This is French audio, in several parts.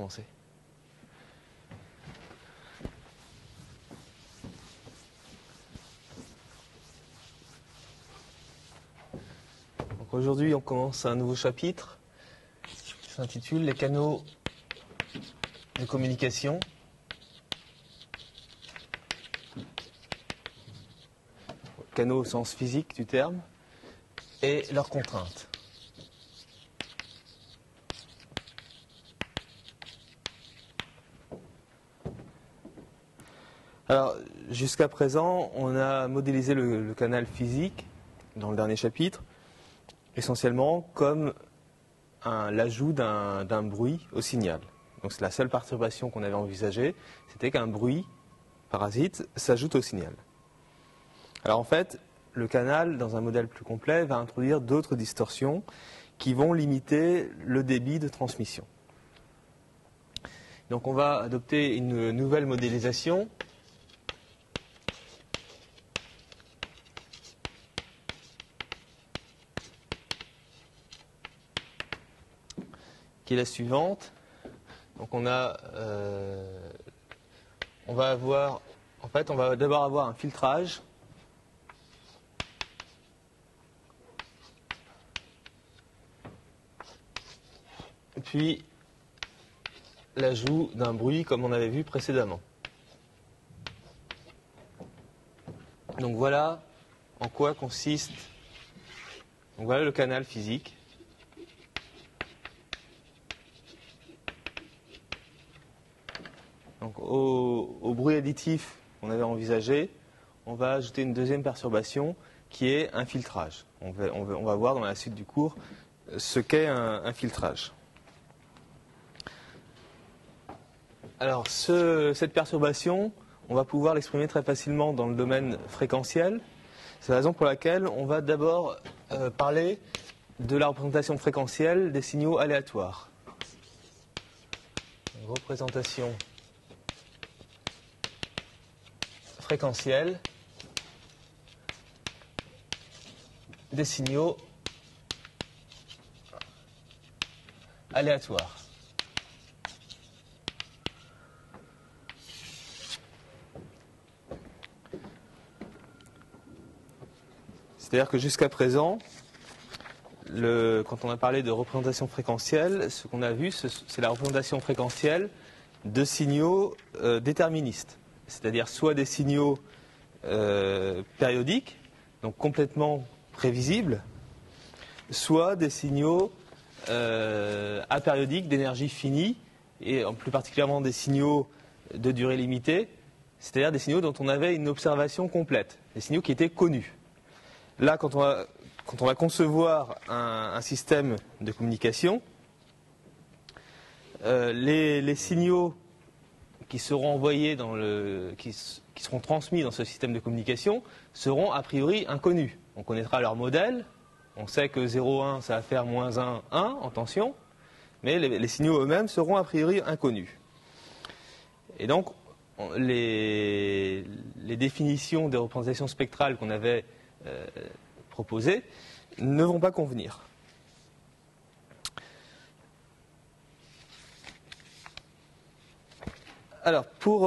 commencer. Donc aujourd'hui, on commence un nouveau chapitre qui s'intitule Les canaux de communication. Canaux au sens physique du terme et leurs contraintes. Alors, jusqu'à présent, on a modélisé le canal physique, dans le dernier chapitre, essentiellement comme l'ajout d'un bruit au signal. Donc c'est la seule perturbation qu'on avait envisagée, c'était qu'un bruit parasite s'ajoute au signal. Alors en fait, le canal, dans un modèle plus complet, va introduire d'autres distorsions qui vont limiter le débit de transmission. Donc on va adopter une nouvelle modélisation qui est la suivante. Donc on va d'abord avoir un filtrage puis l'ajout d'un bruit comme on avait vu précédemment. Donc voilà en quoi consiste, donc voilà le canal physique. Donc au bruit additif qu'on avait envisagé, on va ajouter une deuxième perturbation qui est un filtrage. On va voir dans la suite du cours ce qu'est un filtrage. Alors cette perturbation, on va pouvoir l'exprimer très facilement dans le domaine fréquentiel. C'est la raison pour laquelle on va d'abord parler de la représentation fréquentielle des signaux aléatoires. Représentation fréquentielle des signaux aléatoires. C'est-à-dire que jusqu'à présent, quand on a parlé de représentation fréquentielle, ce qu'on a vu, c'est la représentation fréquentielle de signaux déterministes. C'est-à-dire soit des signaux périodiques, donc complètement prévisibles, soit des signaux apériodiques d'énergie finie, et plus particulièrement des signaux de durée limitée, c'est-à-dire des signaux dont on avait une observation complète, des signaux qui étaient connus. Là, quand on va concevoir un système de communication, les signaux qui seront envoyés qui seront transmis dans ce système de communication seront a priori inconnus. On connaîtra leur modèle, on sait que 0,1 ça va faire moins 1, 1 en tension, mais les signaux eux-mêmes seront a priori inconnus. Et donc les définitions des représentations spectrales qu'on avait proposées ne vont pas convenir. Alors, pour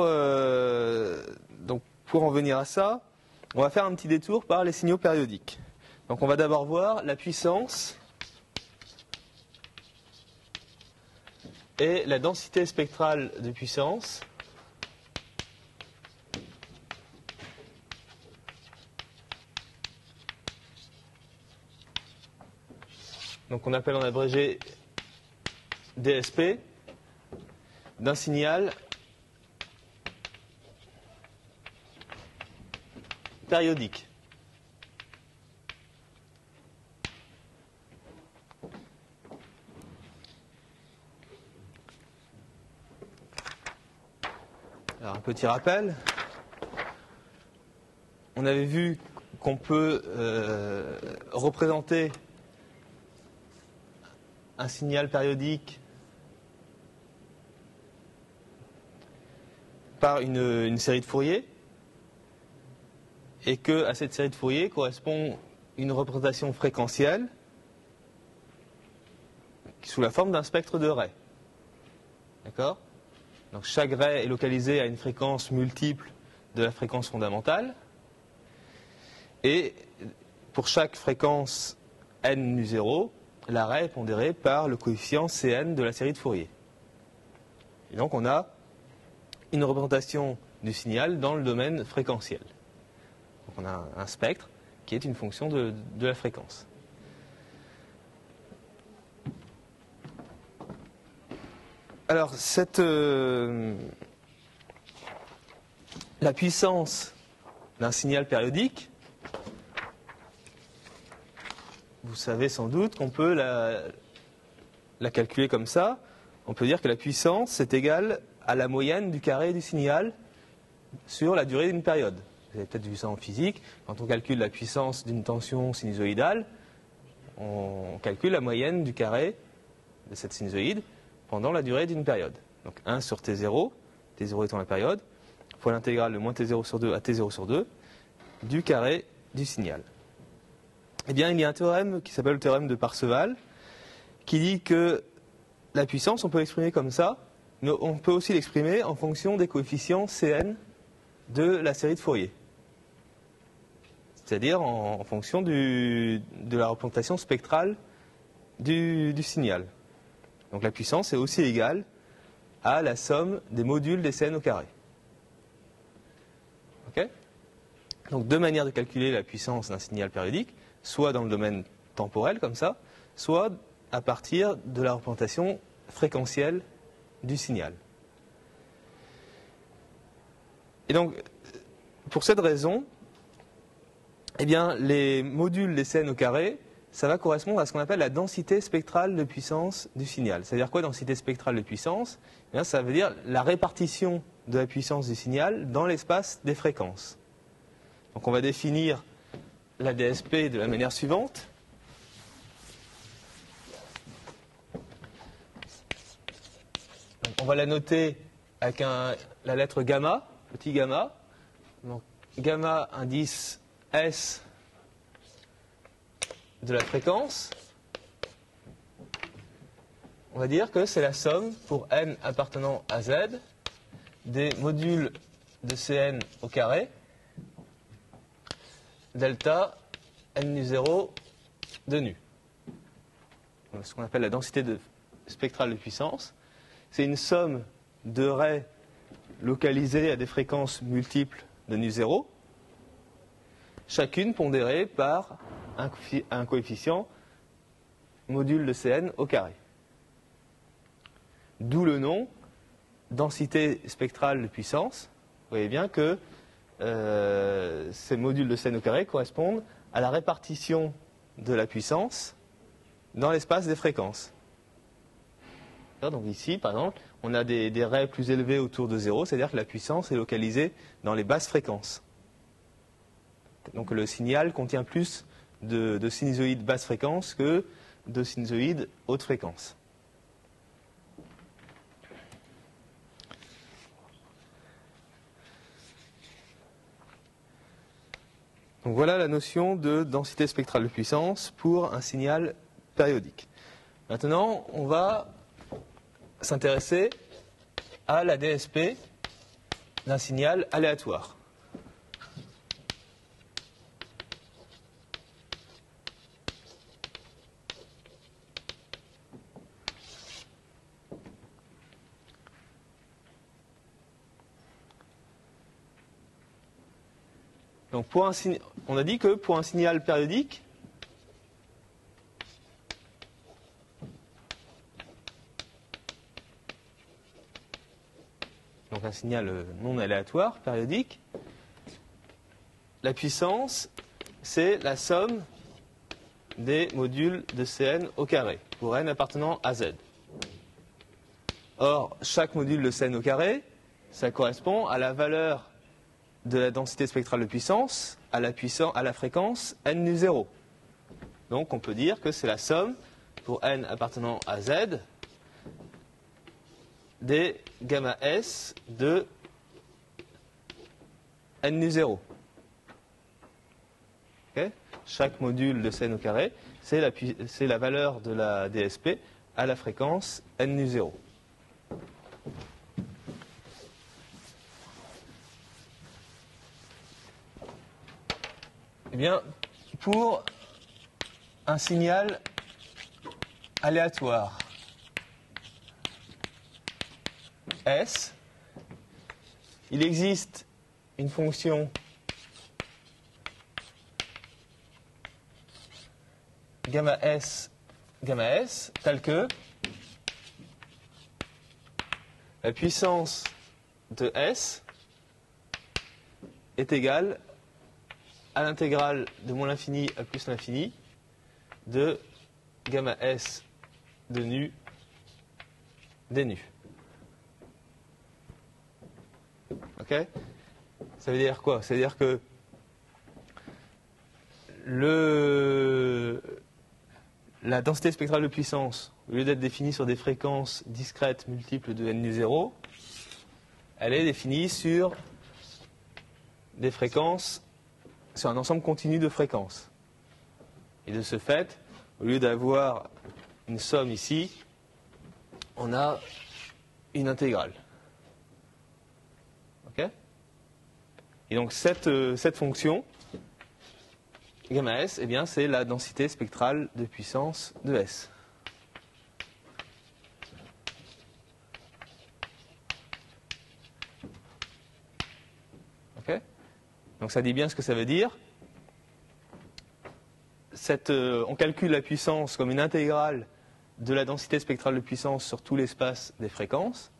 en venir à ça, on va faire un petit détour par les signaux périodiques. Donc on va d'abord voir la puissance et la densité spectrale de puissance donc on appelle en abrégé DSP d'un signal périodique. Alors un petit rappel. On avait vu qu'on peut représenter un signal périodique par une série de Fourier, et que à cette série de Fourier correspond une représentation fréquentielle sous la forme d'un spectre de Ray. D'accord? Donc chaque ray est localisé à une fréquence multiple de la fréquence fondamentale. Et pour chaque fréquence n nu 0, l'array est pondéré par le coefficient Cn de la série de Fourier. Et donc on a une représentation du signal dans le domaine fréquentiel. Donc on a un spectre qui est une fonction de la fréquence. Alors, la puissance d'un signal périodique, vous savez sans doute qu'on peut la calculer comme ça. On peut dire que la puissance est égale à la moyenne du carré du signal sur la durée d'une période. Vous avez peut-être vu ça en physique. Quand on calcule la puissance d'une tension sinusoïdale, on calcule la moyenne du carré de cette sinusoïde pendant la durée d'une période. Donc 1 sur T0, T0 étant la période, fois l'intégrale de moins T0 sur 2 à T0 sur 2, du carré du signal. Eh bien, il y a un théorème qui s'appelle le théorème de Parseval, qui dit que la puissance, on peut l'exprimer comme ça, mais on peut aussi l'exprimer en fonction des coefficients Cn de la série de Fourier. C'est-à-dire en fonction de la représentation spectrale du signal. Donc la puissance est aussi égale à la somme des modules des Cn au carré. Okay? Donc deux manières de calculer la puissance d'un signal périodique, soit dans le domaine temporel comme ça, soit à partir de la représentation fréquentielle du signal. Et donc, pour cette raison, eh bien, les modules des Cn au carré, ça va correspondre à ce qu'on appelle la densité spectrale de puissance du signal. C'est-à-dire quoi, densité spectrale de puissance? Eh bien, ça veut dire la répartition de la puissance du signal dans l'espace des fréquences. Donc on va définir la DSP de la manière suivante. Donc, on va la noter avec la lettre gamma, petit gamma. Donc gamma indice S de la fréquence. On va dire que c'est la somme pour n appartenant à z des modules de Cn au carré delta n nu 0 de nu. Donc, ce qu'on appelle la densité spectrale de puissance. C'est une somme de rays localisées à des fréquences multiples de nu 0, chacune pondérée par un coefficient module de Cn au carré. D'où le nom densité spectrale de puissance. Vous voyez bien que ces modules de Cn au carré correspondent à la répartition de la puissance dans l'espace des fréquences. Donc ici, par exemple, on a des rays plus élevés autour de 0, c'est-à-dire que la puissance est localisée dans les basses fréquences. Donc le signal contient plus de sinusoïdes basse fréquence que de sinusoïdes haute fréquence. Donc voilà la notion de densité spectrale de puissance pour un signal périodique. Maintenant, on va s'intéresser à la DSP d'un signal aléatoire. Donc on a dit que pour un signal périodique, donc un signal non aléatoire, périodique, la puissance, c'est la somme des modules de Cn au carré, pour n appartenant à z. Or, chaque module de Cn au carré, ça correspond à la valeur de la densité spectrale de puissance à la fréquence n nu 0. Donc on peut dire que c'est la somme pour n appartenant à z des gamma s de n nu 0. Okay? Chaque module de Cn au carré, c'est la valeur de la DSP à la fréquence n nu 0. Eh bien, pour un signal aléatoire S, il existe une fonction gamma S telle que la puissance de S est égale à l'intégrale de moins l'infini à plus l'infini de gamma S de nu d nu. Ok? Ça veut dire quoi? Ça veut dire que la densité spectrale de puissance, au lieu d'être définie sur des fréquences discrètes multiples de n nu 0, elle est définie sur des fréquences, sur un ensemble continu de fréquences. Et de ce fait, au lieu d'avoir une somme ici, on a une intégrale. Ok? Et donc cette fonction, gamma S, eh bien, c'est la densité spectrale de puissance de S. Ok? Donc ça dit bien ce que ça veut dire. On calcule la puissance comme une intégrale de la densité spectrale de puissance sur tout l'espace des fréquences.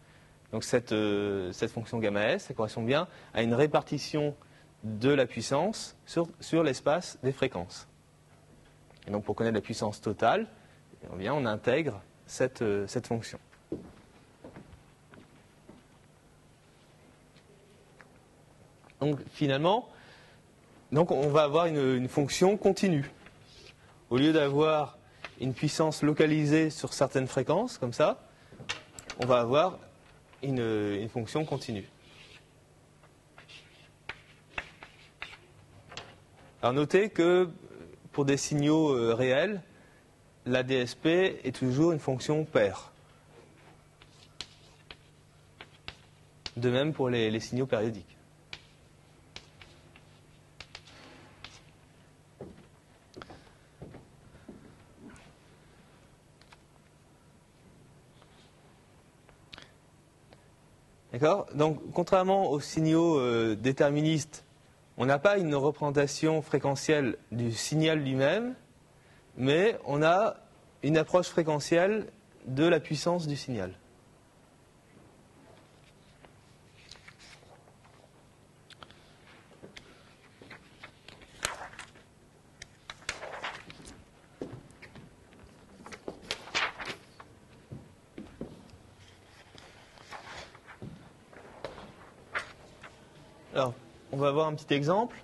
Donc cette fonction gamma S, ça correspond bien à une répartition de la puissance sur l'espace des fréquences. Et donc pour connaître la puissance totale, eh bien, on intègre cette fonction. Donc finalement, on va avoir une fonction continue. Au lieu d'avoir une puissance localisée sur certaines fréquences, comme ça, on va avoir une fonction continue. Alors notez que pour des signaux réels, la DSP est toujours une fonction paire. De même pour les signaux périodiques. D'accord? Donc, contrairement aux signaux déterministes, on n'a pas une représentation fréquentielle du signal lui-même, mais on a une approche fréquentielle de la puissance du signal. Alors, on va voir un petit exemple.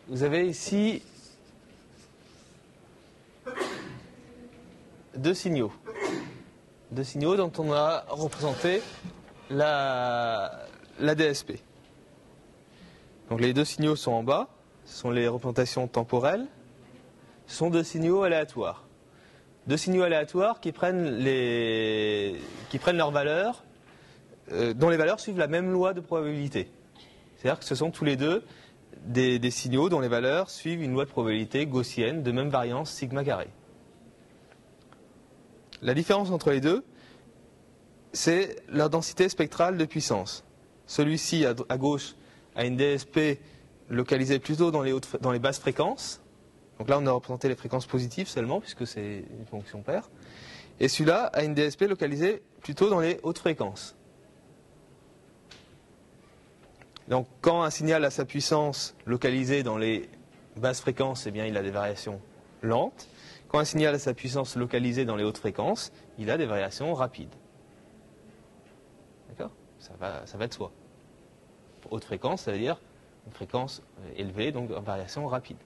Vous avez ici deux signaux dont on a représenté la DSP. Donc les deux signaux sont en bas, ce sont les représentations temporelles, ce sont deux signaux aléatoires. Deux signaux aléatoires qui prennent leurs valeurs, dont les valeurs suivent la même loi de probabilité. C'est-à-dire que ce sont tous les deux des signaux dont les valeurs suivent une loi de probabilité gaussienne de même variance sigma carré. La différence entre les deux, c'est leur densité spectrale de puissance. Celui-ci, à gauche, a une DSP localisée plutôt dans les basses fréquences. Donc là, on a représenté les fréquences positives seulement, puisque c'est une fonction paire. Et celui-là a une DSP localisée plutôt dans les hautes fréquences. Donc quand un signal a sa puissance localisée dans les basses fréquences, eh bien, il a des variations lentes. Quand un signal a sa puissance localisée dans les hautes fréquences, il a des variations rapides. D'accord? Ça va de soi. Haute fréquence, ça veut dire une fréquence élevée, donc une variation rapide.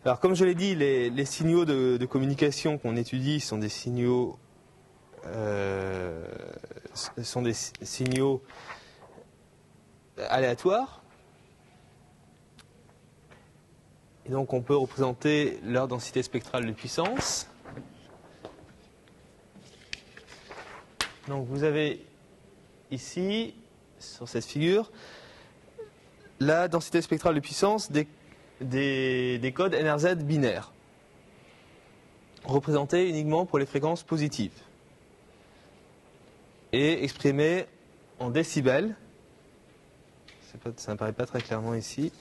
Alors, comme je l'ai dit, les signaux de communication qu'on étudie sont des signaux aléatoires. Et donc, on peut représenter leur densité spectrale de puissance. Donc vous avez ici, sur cette figure, la densité spectrale de puissance des codes NRZ binaires, représentés uniquement pour les fréquences positives, et exprimée en décibels. Ça ne paraît pas très clairement ici.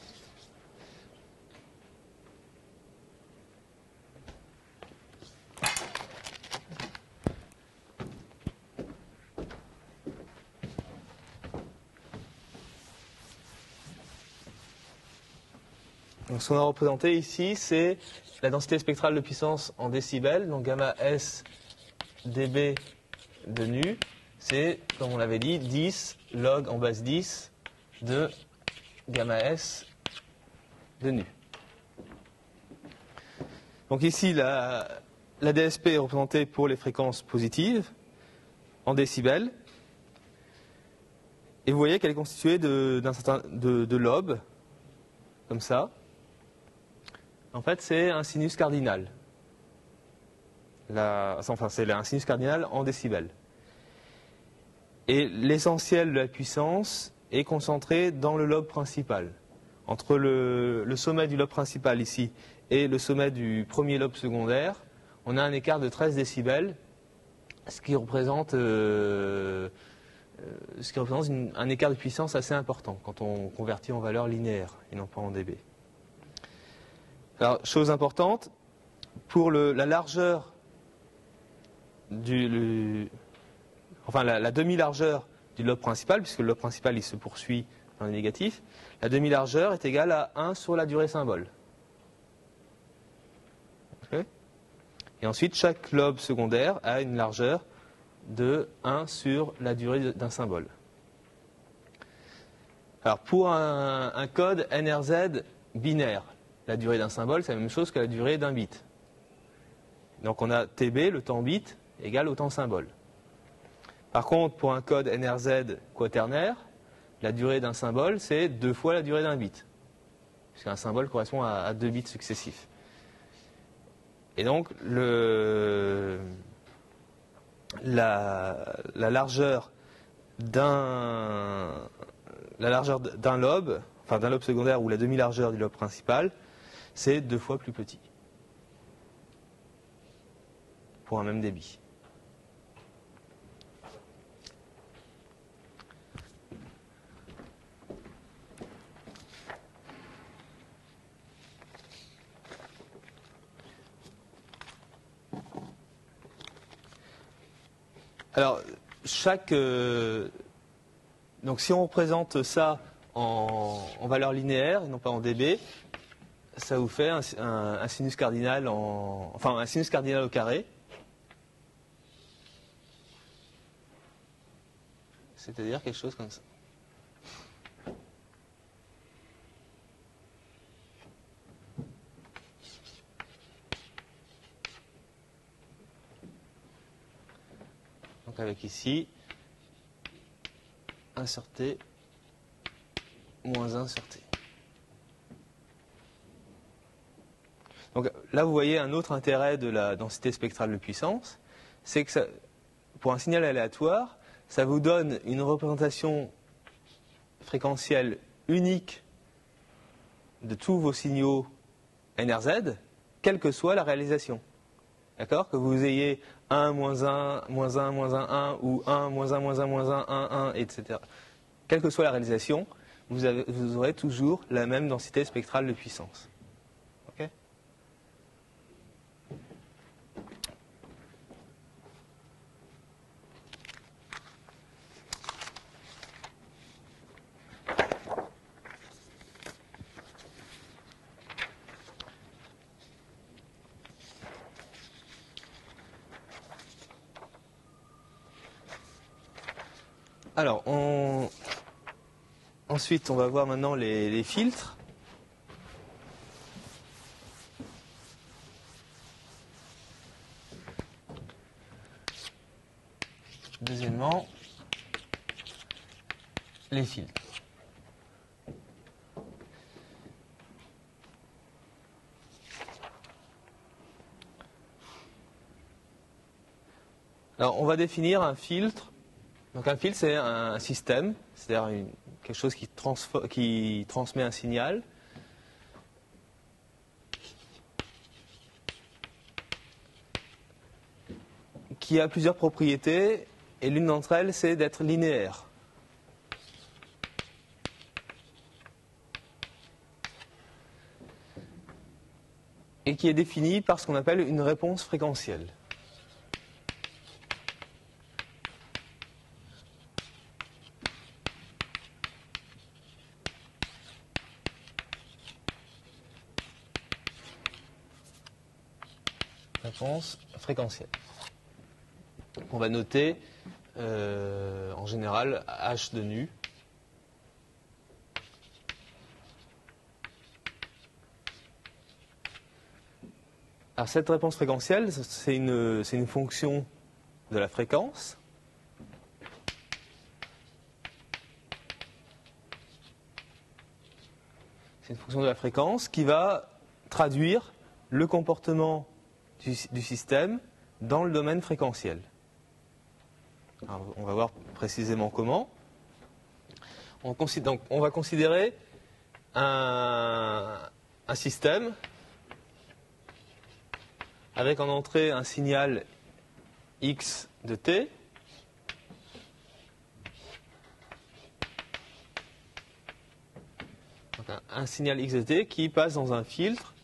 Donc ce qu'on a représenté ici, c'est la densité spectrale de puissance en décibels, donc gamma S dB de nu, c'est, comme on l'avait dit, 10 log en base 10 de gamma S de nu. Donc ici, la DSP est représentée pour les fréquences positives en décibels, et vous voyez qu'elle est constituée de lobes, comme ça. En fait, c'est un sinus cardinal. C'est un sinus cardinal en décibels. Et l'essentiel de la puissance est concentré dans le lobe principal. Entre le sommet du lobe principal ici et le sommet du premier lobe secondaire, on a un écart de 13 décibels, ce qui représente un écart de puissance assez important quand on convertit en valeur linéaire et non pas en dB. Alors, chose importante, pour la largeur la demi-largeur du lobe principal, puisque le lobe principal il se poursuit dans le négatif, la demi-largeur est égale à 1 sur la durée symbole. Okay. Et ensuite, chaque lobe secondaire a une largeur de 1 sur la durée d'un symbole. Alors, pour un code NRZ binaire, la durée d'un symbole, c'est la même chose que la durée d'un bit. Donc on a TB, le temps bit, égal au temps symbole. Par contre, pour un code NRZ quaternaire, la durée d'un symbole, c'est 2 fois la durée d'un bit. Puisqu'un symbole correspond à 2 bits successifs. Et donc, la largeur d'un lobe, enfin d'un lobe secondaire ou la demi-largeur du lobe principal, c'est 2 fois plus petit pour un même débit. Alors, donc si on représente ça en valeur linéaire et non pas en dB, ça vous fait un sinus cardinal un sinus cardinal au carré. C'est-à-dire quelque chose comme ça. Donc avec ici, 1 sur T, moins 1 sur T. Donc là, vous voyez un autre intérêt de la densité spectrale de puissance, c'est que pour un signal aléatoire, ça vous donne une représentation fréquentielle unique de tous vos signaux NRZ, quelle que soit la réalisation. D'accord ? Que vous ayez 1, moins 1, moins 1, moins 1, 1, ou 1, moins 1, moins 1, moins 1, 1, 1, etc. Quelle que soit la réalisation, vous aurez toujours la même densité spectrale de puissance. Ok ? Alors, ensuite, on va voir maintenant les filtres. Deuxièmement, les filtres. Alors, on va définir un filtre Donc un filtre, c'est un système, c'est-à-dire quelque chose qui transmet un signal. Qui a plusieurs propriétés, et l'une d'entre elles, c'est d'être linéaire. Et qui est définie par ce qu'on appelle une réponse fréquentielle. Réponse fréquentielle. On va noter en général H de nu. Alors cette réponse fréquentielle, c'est une fonction de la fréquence. C'est une fonction de la fréquence qui va traduire le comportement du système dans le domaine fréquentiel. Alors, on va voir précisément comment. On va considérer un système avec en entrée un signal x de t, donc un signal x de t qui passe dans un filtre,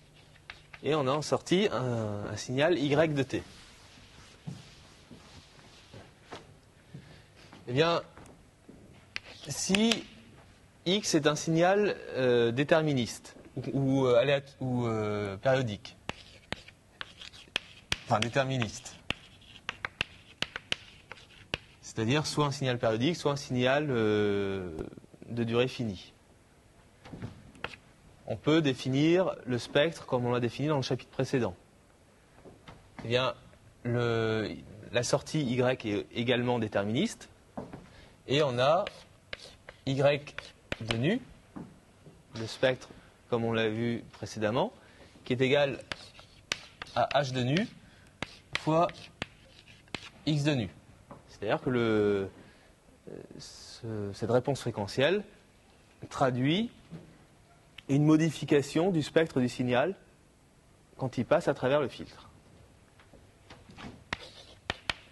et on a en sortie un signal y de t. Eh bien, si x est un signal déterministe ou périodique, enfin déterministe, c'est-à-dire soit un signal périodique, soit un signal de durée finie, on peut définir le spectre comme on l'a défini dans le chapitre précédent. Eh bien, la sortie y est également déterministe, et on a y de nu, le spectre comme on l'a vu précédemment, qui est égal à h de nu fois x de nu. C'est-à-dire que cette réponse fréquentielle traduit une modification du spectre du signal quand il passe à travers le filtre.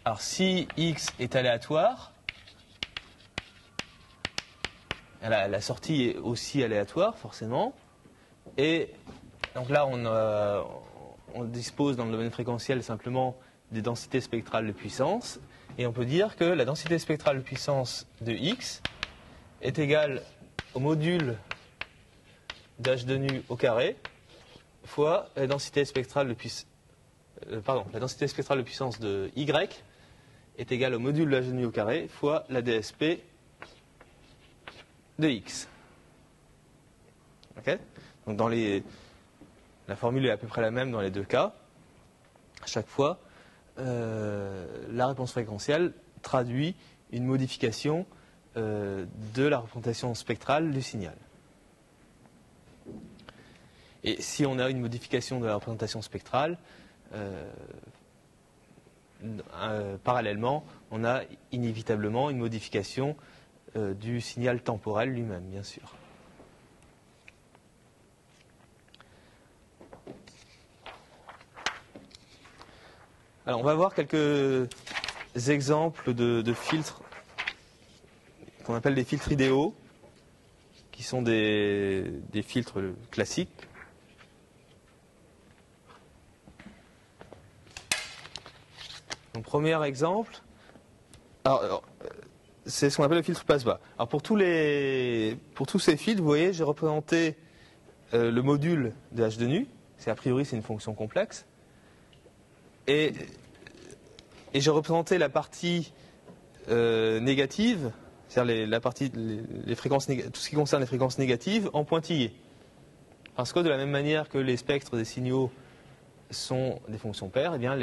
Alors si x est aléatoire, la sortie est aussi aléatoire forcément, et donc là on dispose dans le domaine fréquentiel simplement des densités spectrales de puissance, et on peut dire que la densité spectrale de puissance de x est égale au module d'h de nu au carré fois la densité spectrale de puissance de y est égale au module de h de nu au carré fois la dsp de x. Okay, donc la formule est à peu près la même dans les deux cas. À chaque fois, la réponse fréquentielle traduit une modification de la représentation spectrale du signal. Et si on a une modification de la représentation spectrale, parallèlement, on a inévitablement une modification du signal temporel lui-même, bien sûr. Alors, on va voir quelques exemples de filtres qu'on appelle des filtres idéaux, qui sont des filtres classiques. Donc, premier exemple, c'est ce qu'on appelle le filtre passe-bas. Alors pour tous ces filtres, vous voyez, j'ai représenté le module de h de nu. A priori, c'est une fonction complexe. Et j'ai représenté la partie négative, c'est-à-dire les fréquences, tout ce qui concerne les fréquences négatives, en pointillés. Parce que de la même manière que les spectres des signaux sont des fonctions paires, eh bien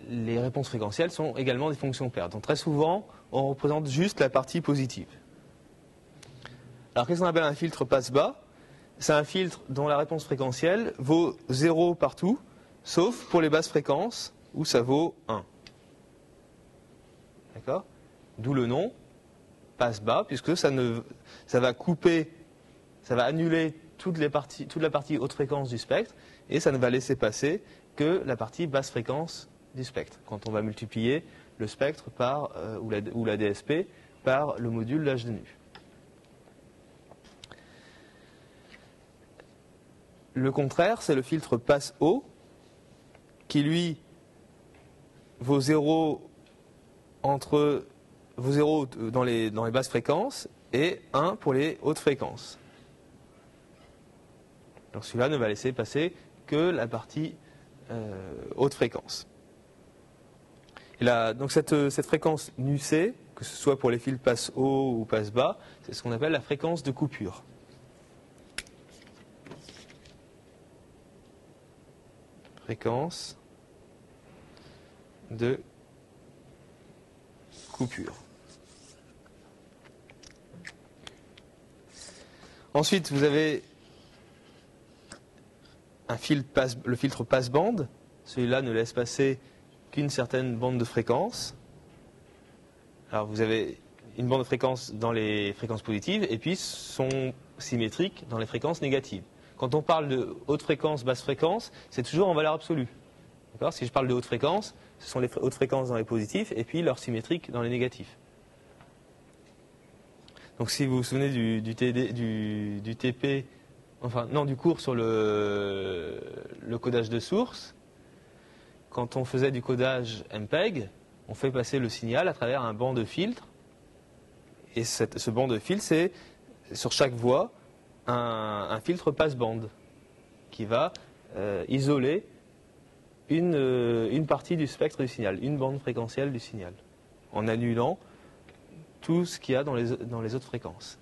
les réponses fréquentielles sont également des fonctions paires. Donc très souvent, on représente juste la partie positive. Alors qu'est-ce qu'on appelle un filtre passe-bas? C'est un filtre dont la réponse fréquentielle vaut 0 partout, sauf pour les basses fréquences où ça vaut 1. D'accord? D'où le nom passe-bas, puisque ça va couper, ça va annuler toute la partie haute fréquence du spectre, et ça ne va laisser passer que la partie basse fréquence du spectre, quand on va multiplier le spectre par, ou la DSP par le module d'h de nu. Le contraire, c'est le filtre passe-haut, qui lui vaut 0 dans les basses fréquences et 1 pour les hautes fréquences. Donc celui-là ne va laisser passer que la partie haute fréquence. Et là, donc cette fréquence nu-c, que ce soit pour les fils passe-haut ou passe-bas, c'est ce qu'on appelle la fréquence de coupure. Fréquence de coupure. Ensuite, vous avez le filtre passe-bande. Celui-là ne laisse passer qu'une certaine bande de fréquence. Alors, vous avez une bande de fréquence dans les fréquences positives et puis sont symétriques dans les fréquences négatives. Quand on parle de haute fréquence, basse fréquence, c'est toujours en valeur absolue. Si je parle de haute fréquence, ce sont les hautes fréquences dans les positifs et puis leur symétrique dans les négatifs. Donc si vous vous souvenez du TP, enfin non, du cours sur le codage de source, quand on faisait du codage MPEG, on fait passer le signal à travers un banc de filtres. Et ce banc de filtres, c'est sur chaque voie un filtre passe-bande qui va isoler une partie du spectre du signal, une bande fréquentielle du signal, en annulant tout ce qu'il y a dans les autres fréquences.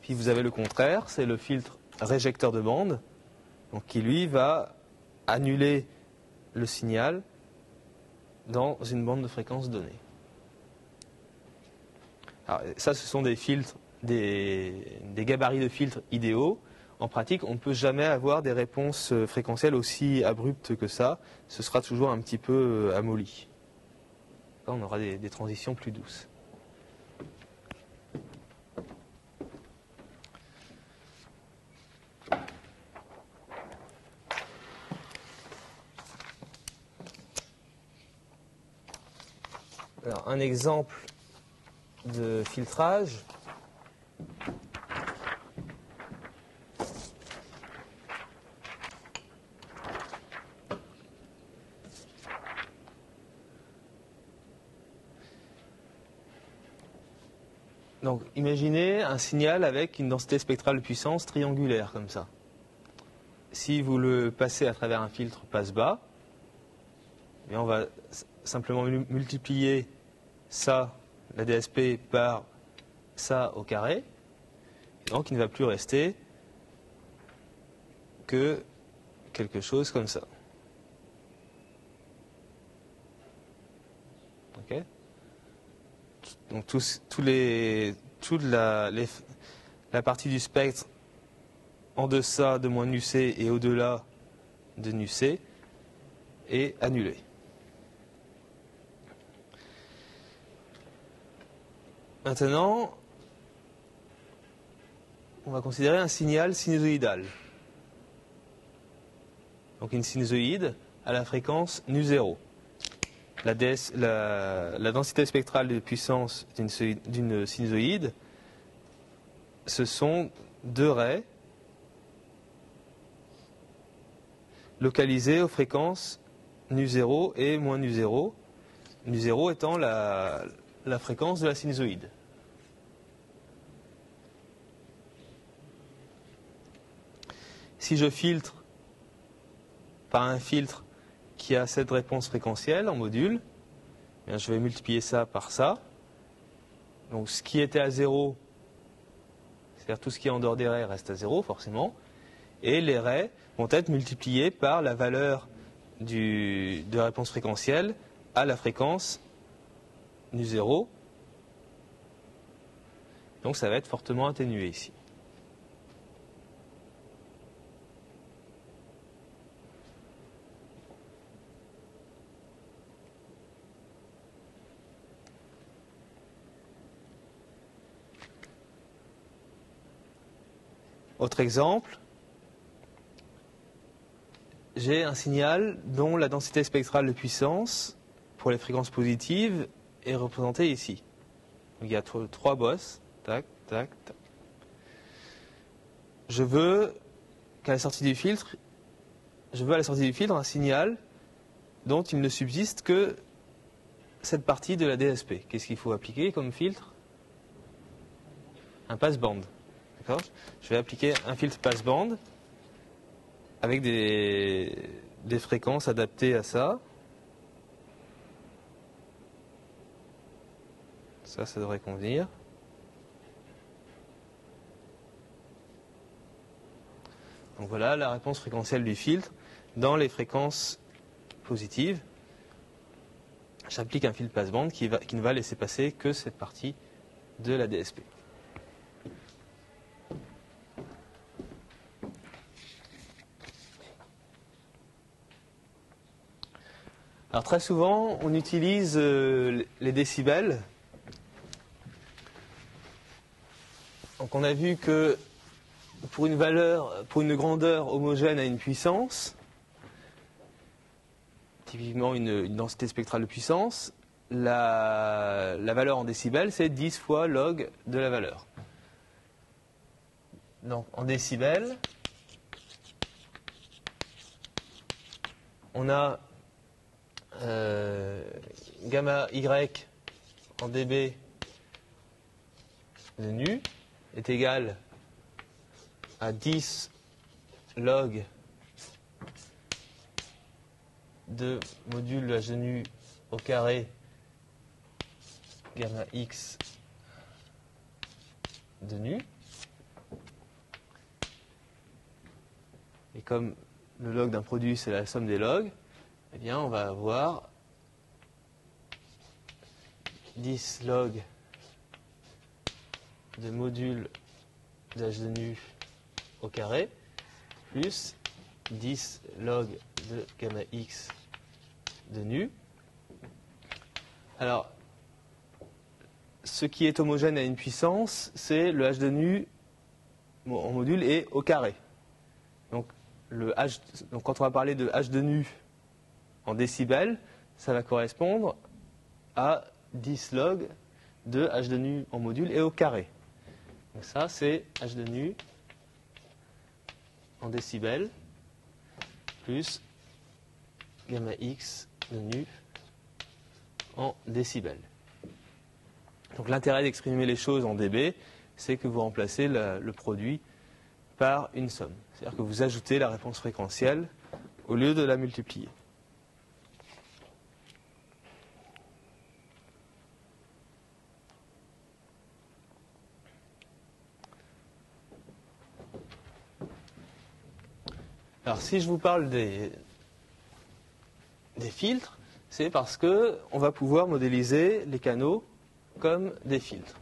Puis vous avez le contraire, c'est le filtre réjecteur de bande, donc qui lui va annuler le signal dans une bande de fréquence donnée. Alors, ça, ce sont des filtres, des gabarits de filtres idéaux. En pratique, on ne peut jamais avoir des réponses fréquentielles aussi abruptes que ça. Ce sera toujours un petit peu amolli. Là, on aura des transitions plus douces. Alors, un exemple de filtrage. Donc, imaginez un signal avec une densité spectrale de puissance triangulaire, comme ça. Si vous le passez à travers un filtre passe-bas, eh on va simplement multiplier ça, la DSP, par ça au carré. Donc, il ne va plus rester que quelque chose comme ça. Ok ? Donc toute la partie du spectre en deçà de moins nu-c et au-delà de nu-c est annulée. Maintenant, on va considérer un signal sinusoïdal. Donc une sinusoïde à la fréquence nu0. La densité spectrale de puissance d'une sinusoïde, ce sont deux raies localisées aux fréquences nu0 et moins nu0. Nu0 étant la fréquence de la sinusoïde. Si je filtre par un filtre qui a cette réponse fréquentielle en module, eh bien, je vais multiplier ça par ça. Donc ce qui était à 0, c'est-à-dire tout ce qui est en dehors des raies reste à 0 forcément, et les raies vont être multipliées par la valeur de la réponse fréquentielle à la fréquence nu0. Donc ça va être fortement atténué ici. Autre exemple, j'ai un signal dont la densité spectrale de puissance pour les fréquences positives est représentée ici. Donc, il y a trois bosses. Tac, tac, tac. Je veux à la sortie du filtre un signal dont il ne subsiste que cette partie de la DSP. Qu'est-ce qu'il faut appliquer comme filtre? Un passband. D'accord? Je vais appliquer un filtre passband avec des fréquences adaptées à ça. Ça devrait convenir. Donc voilà la réponse fréquentielle du filtre dans les fréquences positives. J'applique un filtre passband qui ne va laisser passer que cette partie de la DSP. Alors très souvent, on utilise les décibels. Donc on a vu que pour une grandeur homogène à une puissance, typiquement une densité spectrale de puissance, la valeur en décibels, c'est 10 fois log de la valeur. Donc en décibels, on a gamma y en dB de nu est égal à 10 log de module h de nu au carré gamma x de nu. Et comme le log d'un produit c'est la somme des logs, eh bien on va avoir 10 log de module de h de nu au carré plus 10 log de gamma x de nu. Alors, ce qui est homogène à une puissance, c'est le h de nu en module et au carré. Donc quand on va parler de h de nu en décibels, ça va correspondre à 10 log de h de nu en module et au carré. Donc ça, c'est h de nu en décibels plus gamma x de nu en décibels. Donc l'intérêt d'exprimer les choses en dB, c'est que vous remplacez le produit par une somme. C'est-à-dire que vous ajoutez la réponse fréquentielle au lieu de la multiplier. Alors si je vous parle des filtres, c'est parce qu'on va pouvoir modéliser les canaux comme des filtres.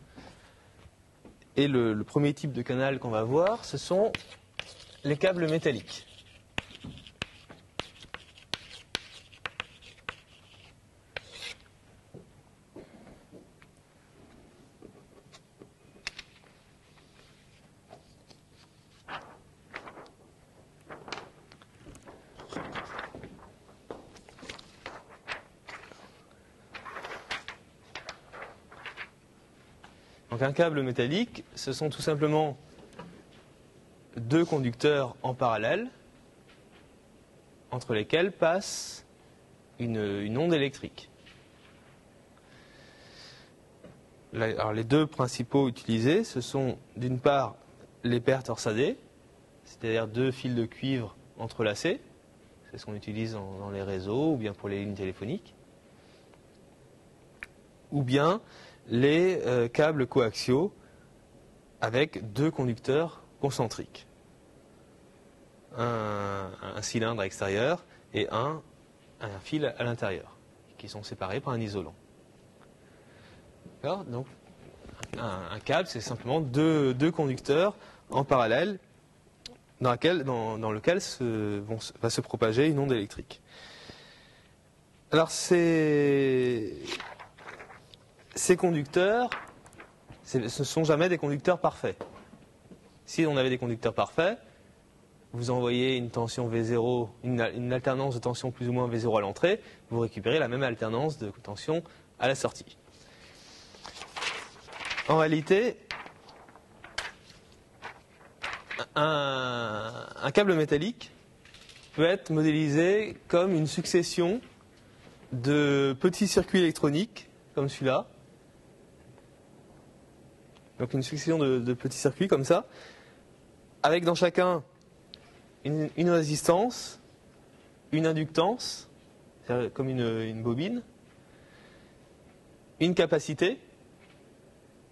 Et le premier type de canal qu'on va voir, ce sont les câbles métalliques. Donc un câble métallique, ce sont tout simplement deux conducteurs en parallèle entre lesquels passe une onde électrique. Alors les deux principaux utilisés, ce sont d'une part les paires torsadées, c'est-à-dire deux fils de cuivre entrelacés, c'est ce qu'on utilise dans les réseaux ou bien pour les lignes téléphoniques, ou bien les câbles coaxiaux avec deux conducteurs concentriques. Un cylindre à l'extérieur et un fil à l'intérieur, qui sont séparés par un isolant. D'accord ? Donc, un câble, c'est simplement deux conducteurs en parallèle dans lequel va se propager une onde électrique. Alors, ces conducteurs, ce ne sont jamais des conducteurs parfaits. Si on avait des conducteurs parfaits, vous envoyez une tension V0, une alternance de tension plus ou moins V0 à l'entrée, vous récupérez la même alternance de tension à la sortie. En réalité, un câble métallique peut être modélisé comme une succession de petits circuits électroniques, comme celui-là. Donc une succession de petits circuits comme ça, avec dans chacun une résistance, une inductance, comme une bobine, une capacité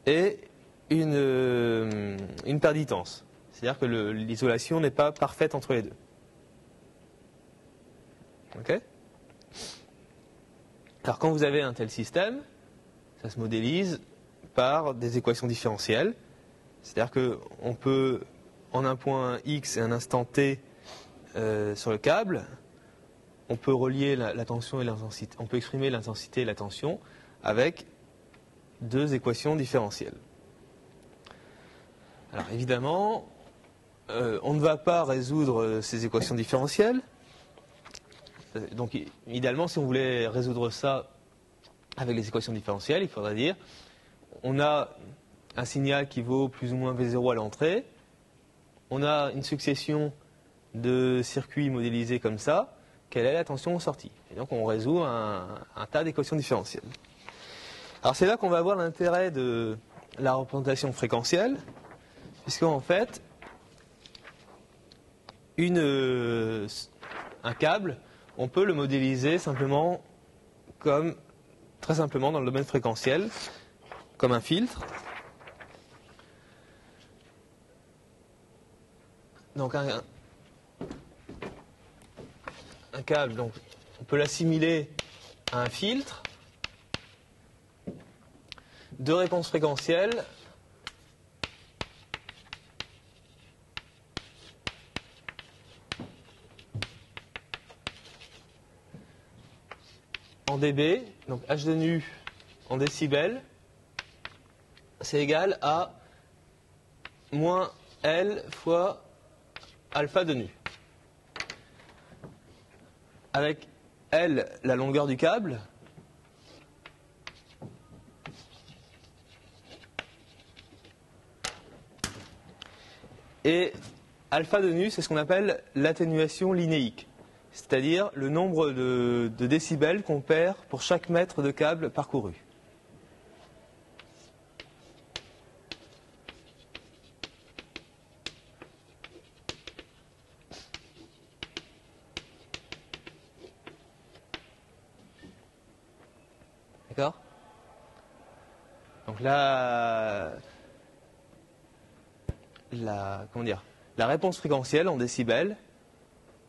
et une perditance. C'est-à-dire que l'isolation n'est pas parfaite entre les deux. Ok ? Alors quand vous avez un tel système, ça se modélise par des équations différentielles. C'est-à-dire qu'on peut, en un point x et un instant t sur le câble, on peut relier la tension et l'intensité. On peut exprimer l'intensité et la tension avec deux équations différentielles. Alors évidemment, on ne va pas résoudre ces équations différentielles. Donc idéalement, si on voulait résoudre ça avec les équations différentielles, il faudrait dire on a un signal qui vaut plus ou moins V0 à l'entrée, on a une succession de circuits modélisés comme ça, quelle est la tension en sortie? Et donc on résout un tas d'équations différentielles. Alors c'est là qu'on va voir l'intérêt de la représentation fréquentielle, puisque en fait, un câble, on peut le modéliser simplement comme, très simplement dans le domaine fréquentiel, comme un filtre. Donc un câble, donc, on peut l'assimiler à un filtre de réponse fréquentielle en dB, donc h de nu en décibels, c'est égal à moins L fois alpha de nu. Avec L, la longueur du câble, et alpha de nu, c'est ce qu'on appelle l'atténuation linéique, c'est-à-dire le nombre de décibels qu'on perd pour chaque mètre de câble parcouru. D'accord ? Donc là, la réponse fréquentielle en décibels,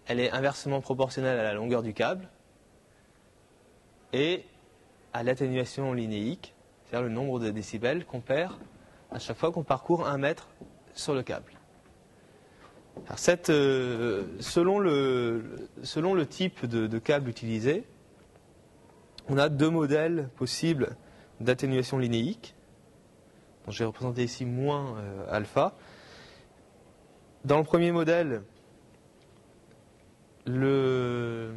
elle est inversement proportionnelle à la longueur du câble et à l'atténuation linéique, c'est-à-dire le nombre de décibels qu'on perd à chaque fois qu'on parcourt 1 mètre sur le câble. Alors selon le type de câble utilisé, on a deux modèles possibles d'atténuation linéique. Donc, je vais représenter ici moins alpha. Dans le premier modèle, la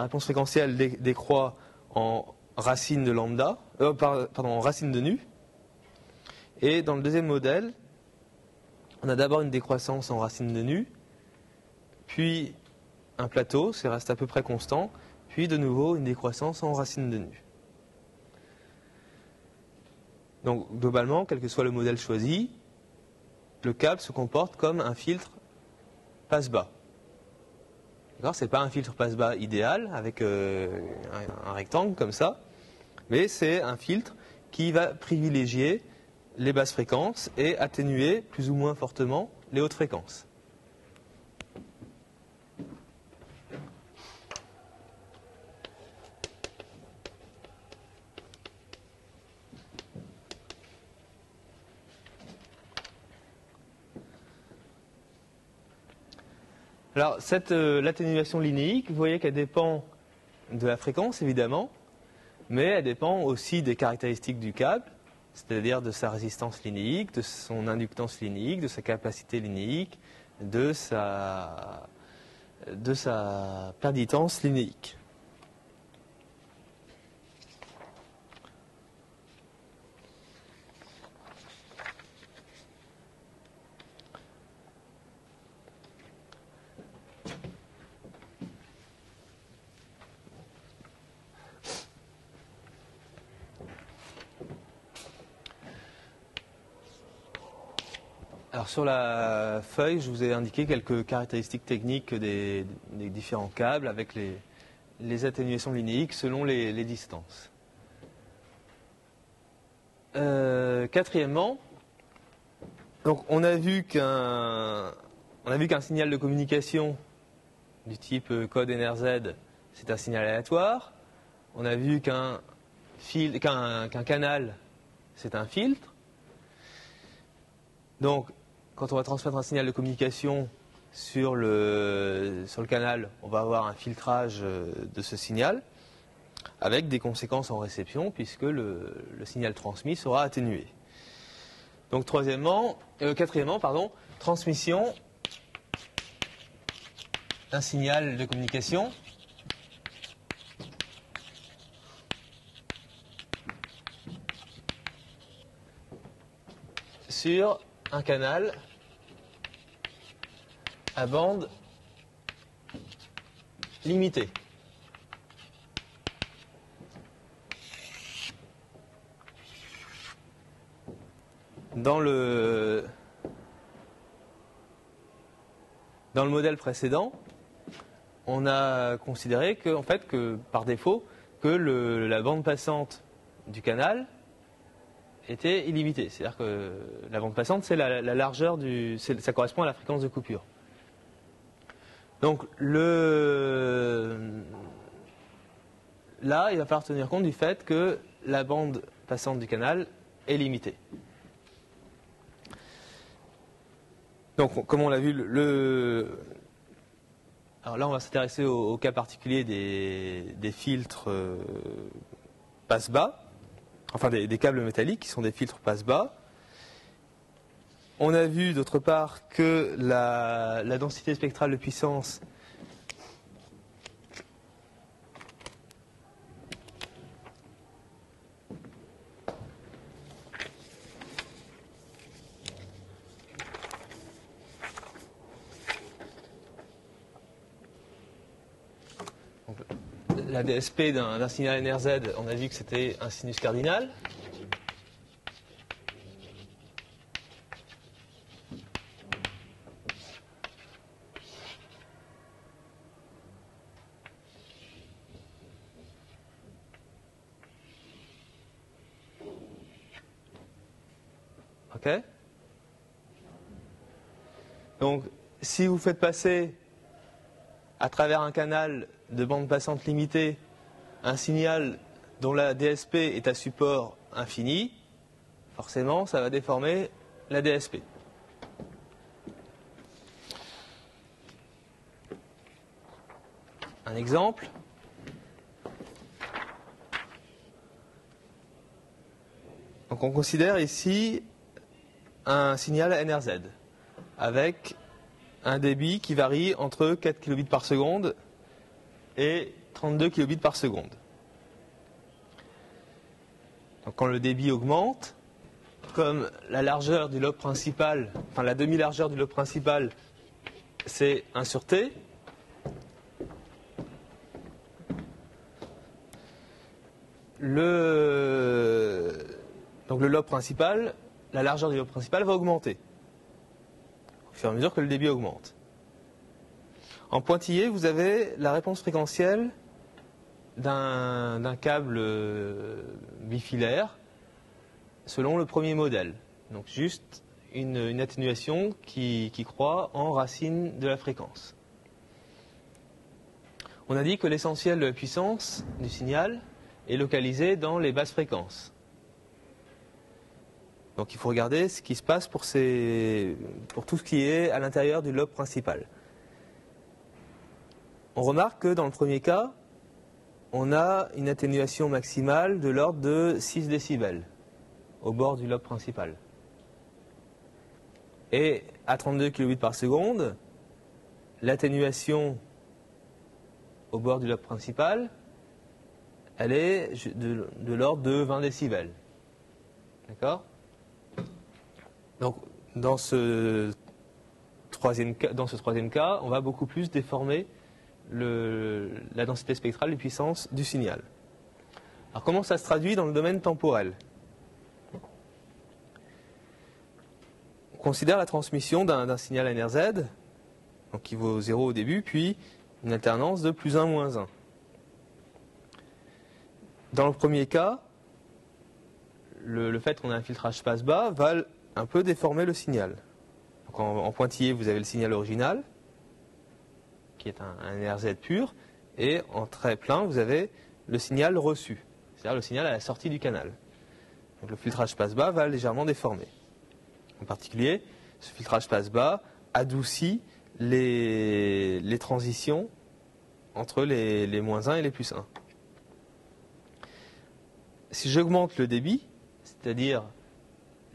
réponse fréquentielle décroît en racine de lambda, en racine de nu. Et dans le deuxième modèle, on a d'abord une décroissance en racine de nu, puis un plateau, ça reste à peu près constant, puis de nouveau une décroissance en racine de nu. Donc globalement, quel que soit le modèle choisi, le câble se comporte comme un filtre passe-bas. Ce n'est pas un filtre passe-bas idéal avec un rectangle comme ça, mais c'est un filtre qui va privilégier les basses fréquences et atténuer plus ou moins fortement les hautes fréquences. Alors, l'atténuation linéique, vous voyez qu'elle dépend de la fréquence, évidemment, mais elle dépend aussi des caractéristiques du câble. c'est-à-dire de sa résistance linéique, de son inductance linéique, de sa capacité linéique, de sa perditance linéique. Alors sur la feuille, je vous ai indiqué quelques caractéristiques techniques des différents câbles avec les atténuations linéiques selon les distances. Quatrièmement, donc on a vu qu'un signal de communication du type code NRZ, c'est un signal aléatoire. On a vu qu'un canal, c'est un filtre. Donc, quand on va transmettre un signal de communication sur le canal, on va avoir un filtrage de ce signal avec des conséquences en réception puisque le signal transmis sera atténué. Donc quatrièmement, transmission d'un signal de communication sur un canal à bande limitée. Dans le modèle précédent, on a considéré que par défaut, que la bande passante du canal était illimitée. C'est-à-dire que la bande passante, c'est la largeur ça correspond à la fréquence de coupure. Donc là, il va falloir tenir compte du fait que la bande passante du canal est limitée. Donc, comme on l'a vu, alors là, on va s'intéresser au cas particulier des filtres passe-bas, enfin des câbles métalliques qui sont des filtres passe-bas. On a vu d'autre part que la densité spectrale de puissance la DSP d'un signal NRZ, on a vu que c'était un sinus cardinal. Ok. Donc, si vous faites passer à travers un canal de bande passante limitée un signal dont la DSP est à support infini, forcément, ça va déformer la DSP. Un exemple. Donc, on considère ici un signal NRZ avec un débit qui varie entre 4 kilobits par seconde et 32 kilobits par seconde. Donc quand le débit augmente, comme la largeur du lobe principal, enfin la demi-largeur du lobe principal, c'est 1 sur T, donc le lobe principal, la largeur du lobe principal va augmenter au fur et à mesure que le débit augmente. En pointillé, vous avez la réponse fréquentielle d'un câble bifilaire selon le premier modèle. Donc juste une atténuation qui croît en racine de la fréquence. On a dit que l'essentiel de la puissance du signal est localisé dans les basses fréquences. Donc il faut regarder ce qui se passe pour tout ce qui est à l'intérieur du lobe principal. On remarque que dans le premier cas, on a une atténuation maximale de l'ordre de 6 décibels. au bord du lobe principal. Et à 32 kilobits par seconde, l'atténuation au bord du lobe principal, elle est de l'ordre de 20 décibels. D'accord? Donc, dans ce troisième cas, on va beaucoup plus déformer la densité spectrale des puissances du signal. Alors, comment ça se traduit dans le domaine temporel? On considère la transmission d'un signal NRZ, donc qui vaut 0 au début, puis une alternance de +1, -1. Dans le premier cas, le fait qu'on ait un filtrage passe-bas va un peu déformer le signal. Donc en pointillé, vous avez le signal original, qui est un NRZ pur, et en trait plein, vous avez le signal reçu, c'est-à-dire le signal à la sortie du canal. Donc le filtrage passe-bas va légèrement déformer. En particulier, ce filtrage passe-bas adoucit les transitions entre les -1 et les +1. Si j'augmente le débit, c'est-à-dire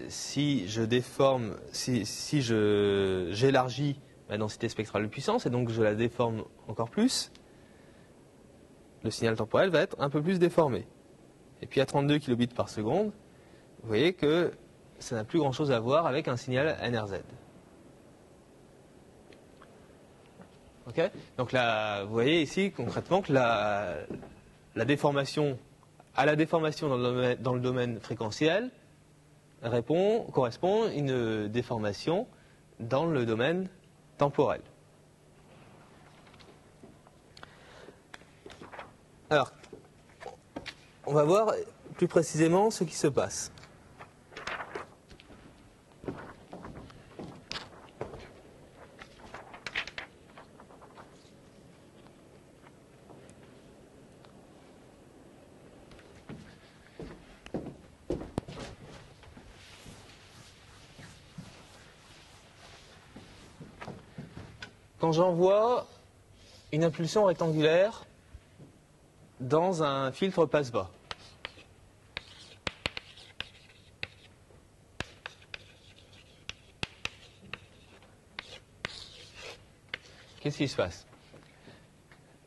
si je déforme, si j'élargis ma densité spectrale de puissance et donc je la déforme encore plus, le signal temporel va être un peu plus déformé. Et puis à 32 kilobits par seconde, vous voyez que ça n'a plus grand-chose à voir avec un signal NRZ. Ok ? Donc là, vous voyez ici concrètement que à la déformation dans le domaine fréquentiel correspond une déformation dans le domaine temporel. Alors, on va voir plus précisément ce qui se passe. Quand j'envoie une impulsion rectangulaire dans un filtre passe-bas, qu'est-ce qui se passe?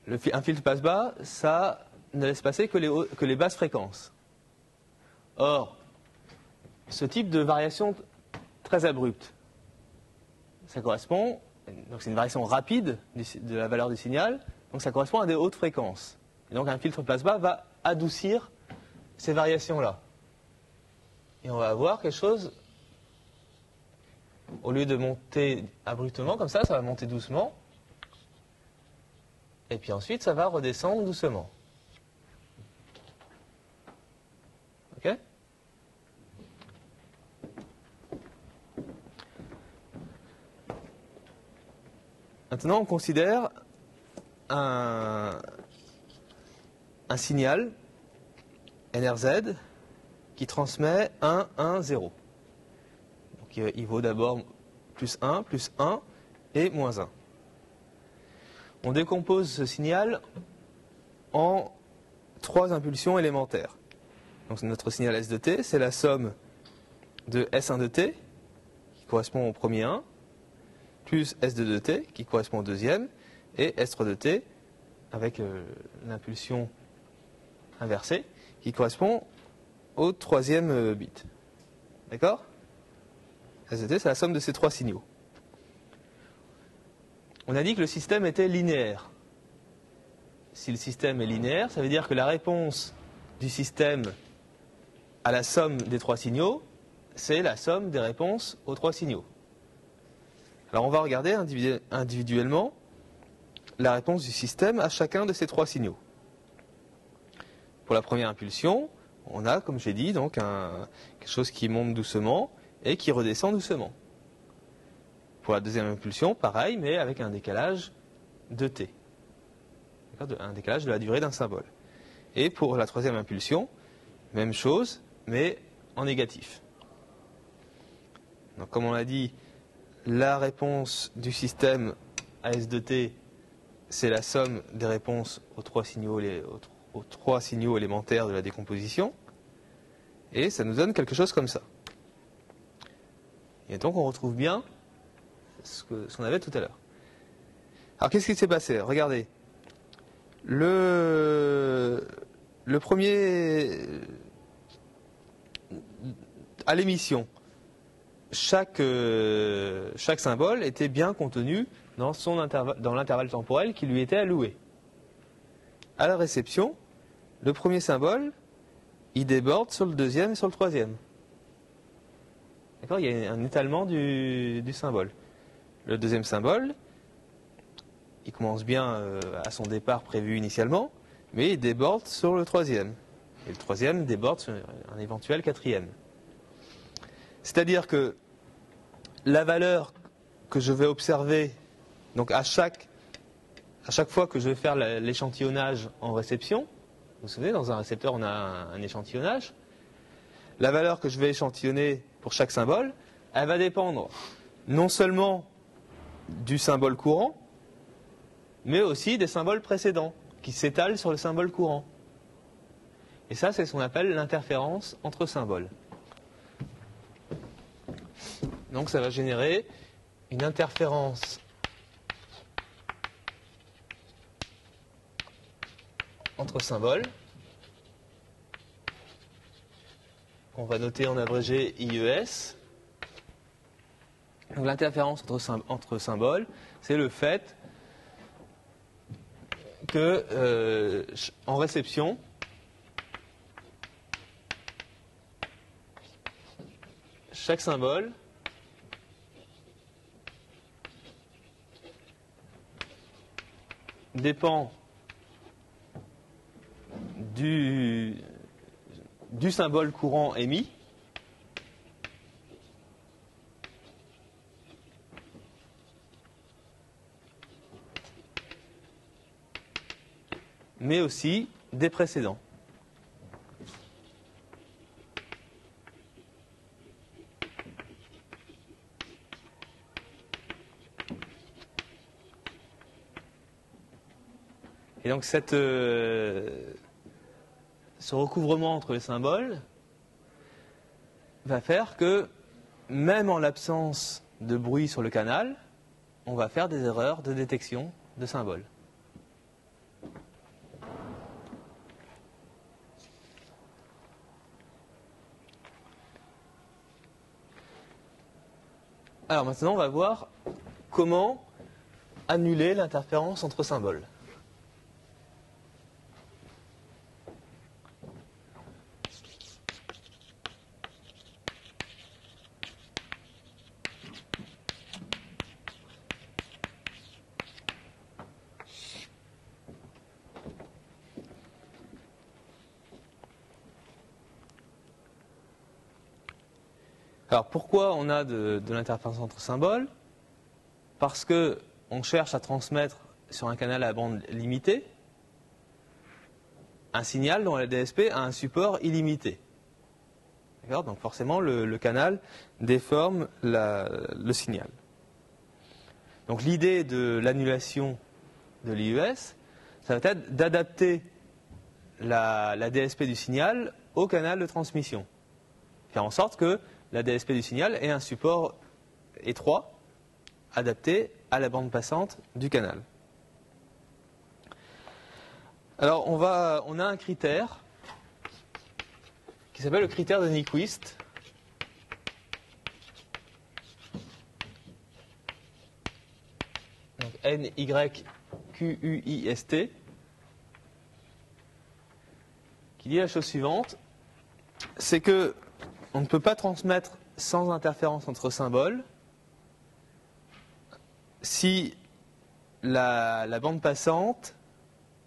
Un filtre passe-bas, ça ne laisse passer que les basses fréquences. Or, ce type de variation très abrupte, ça correspond, donc c'est une variation rapide de la valeur du signal, donc ça correspond à des hautes fréquences. Et donc un filtre passe-bas va adoucir ces variations-là. Et on va avoir quelque chose, au lieu de monter abruptement comme ça va monter doucement. Et puis ensuite, ça va redescendre doucement. Ok ? Maintenant, on considère un signal NRZ qui transmet 1, 1, 0. Donc il vaut d'abord +1, +1 et -1. On décompose ce signal en 3 impulsions élémentaires. Donc notre signal S de t, c'est la somme de S1 de t, qui correspond au premier 1, plus S2 de t, qui correspond au deuxième, et S3 de t, avec l'impulsion inversée, qui correspond au troisième bit. D'accord ? S de t, c'est la somme de ces 3 signaux. On a dit que le système était linéaire. Si le système est linéaire, ça veut dire que la réponse du système à la somme des 3 signaux, c'est la somme des réponses aux 3 signaux. Alors on va regarder individuellement la réponse du système à chacun de ces 3 signaux. Pour la première impulsion, on a, comme j'ai dit, donc quelque chose qui monte doucement et qui redescend doucement. Pour la deuxième impulsion, pareil, mais avec un décalage de t. Un décalage de la durée d'un symbole. Et pour la troisième impulsion, même chose, mais en négatif. Donc comme on l'a dit, la réponse du système à S de t, c'est la somme des réponses aux 3 signaux élémentaires de la décomposition. Et ça nous donne quelque chose comme ça. Et donc on retrouve bien ce qu'on avait tout à l'heure. Alors qu'est-ce qui s'est passé? Regardez. Le premier, à l'émission, chaque symbole était bien contenu dans l'intervalle temporel qui lui était alloué. À la réception, le premier symbole, il déborde sur le deuxième et sur le troisième. D'accord? Il y a un étalement du symbole. Le deuxième symbole, il commence bien à son départ prévu initialement, mais il déborde sur le troisième. Et le troisième déborde sur un éventuel quatrième. C'est-à-dire que la valeur que je vais observer, donc à chaque fois que je vais faire l'échantillonnage en réception, vous vous souvenez, dans un récepteur on a un échantillonnage, la valeur que je vais échantillonner pour chaque symbole, elle va dépendre non seulement du symbole courant, mais aussi des symboles précédents, qui s'étalent sur le symbole courant. Et ça, c'est ce qu'on appelle l'interférence entre symboles. Donc ça va générer une interférence entre symboles, qu'on va noter en abrégé IES. Donc l'interférence entre symboles, c'est le fait que en réception, chaque symbole dépend du symbole courant émis, mais aussi des précédents. Et donc ce recouvrement entre les symboles va faire que, même en l'absence de bruit sur le canal, on va faire des erreurs de détection de symboles. Alors maintenant, on va voir comment annuler l'interférence entre symboles. Alors pourquoi on a de l'interférence entre symboles? Parce qu'on cherche à transmettre sur un canal à bande limitée un signal dont la DSP a un support illimité. D'accord? Donc forcément le canal déforme le signal. Donc l'idée de l'annulation de l'IES, ça va être d'adapter la DSP du signal au canal de transmission. Faire en sorte que la DSP du signal ait un support étroit adapté à la bande passante du canal. Alors on a un critère qui s'appelle le critère de Nyquist. Donc Nyquist, qui dit la chose suivante, c'est que on ne peut pas transmettre sans interférence entre symboles si la bande passante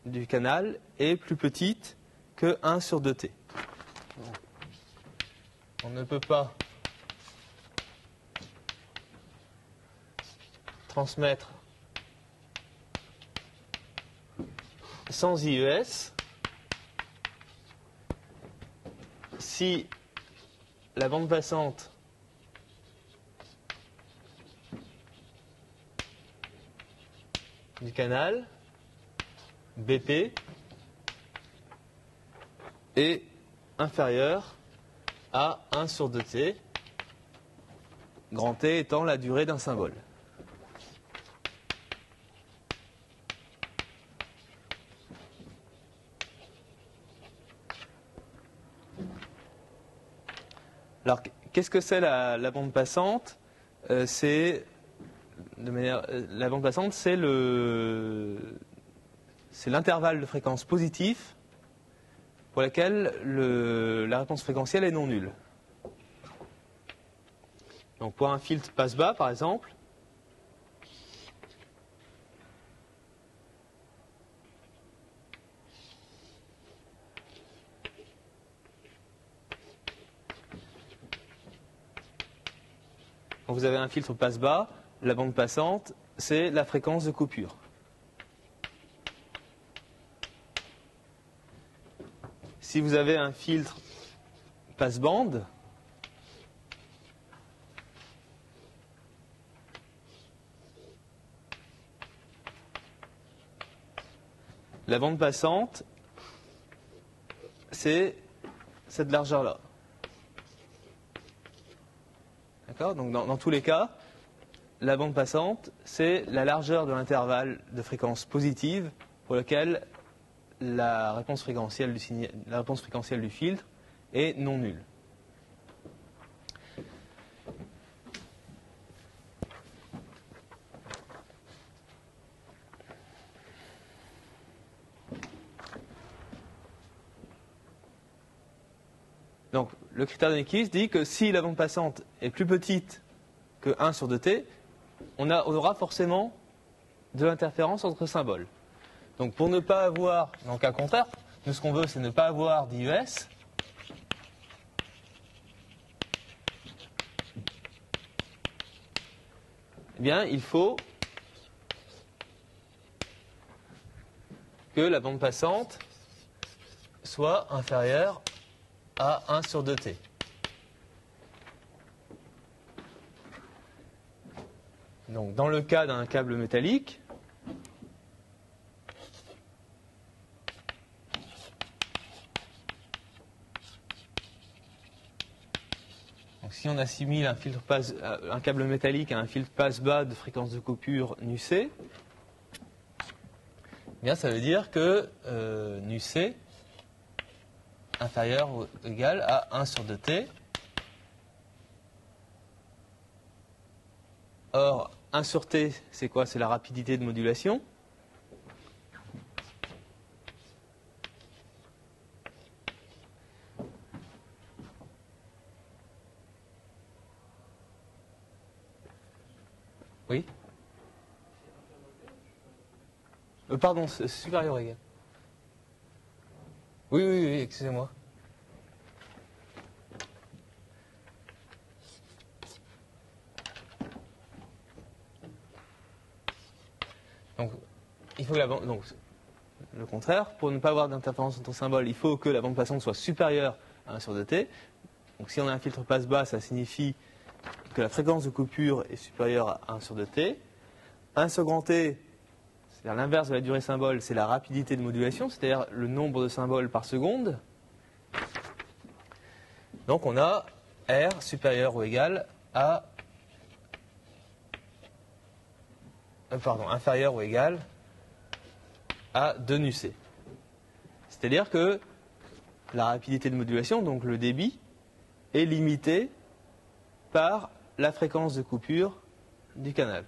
du canal est plus petite que 1 sur 2t. On ne peut pas transmettre sans IES si la bande passante du canal BP est inférieure à 1 sur 2t, grand T étant la durée d'un symbole. Alors, qu'est-ce que c'est la bande passante? La bande passante, c'est l'intervalle de fréquence positif pour laquelle la réponse fréquentielle est non nulle. Donc pour un filtre passe-bas, par exemple, quand vous avez un filtre passe-bas, la bande passante, c'est la fréquence de coupure. Si vous avez un filtre passe-bande, la bande passante, c'est cette largeur-là. D'accord? Donc dans tous les cas, la bande passante, c'est la largeur de l'intervalle de fréquence positive pour lequel la réponse fréquentielle du filtre est non nulle. Donc, le critère de Nyquist dit que si la bande passante est plus petite que 1 sur 2t, on aura forcément de l'interférence entre symboles. Donc, pour ne pas avoir, dans le cas contraire, nous ce qu'on veut, c'est ne pas avoir d'IES. Eh bien, il faut que la bande passante soit inférieure à 1 sur 2t. Donc, dans le cas d'un câble métallique, donc si on assimile un câble métallique à un filtre passe-bas de fréquence de coupure nu-c, eh bien ça veut dire que nu-c inférieur ou égal à 1 sur 2t. Or, 1 sur t, c'est quoi? C'est la rapidité de modulation. Oui? Pardon, c'est supérieur ou égal. Oui, excusez-moi. Donc, il faut que donc, le contraire, pour ne pas avoir d'interférence entre symboles, il faut que la bande passante soit supérieure à 1 sur 2t. Donc, si on a un filtre passe-bas, ça signifie que la fréquence de coupure est supérieure à 1 sur 2t. 1 sur grand t, c'est-à-dire l'inverse de la durée symbole, c'est la rapidité de modulation, c'est-à-dire le nombre de symboles par seconde. Donc, on a R supérieur ou égal à inférieur ou égal à 2 nu-c. C'est-à-dire que la rapidité de modulation, donc le débit, est limité par la fréquence de coupure du canal.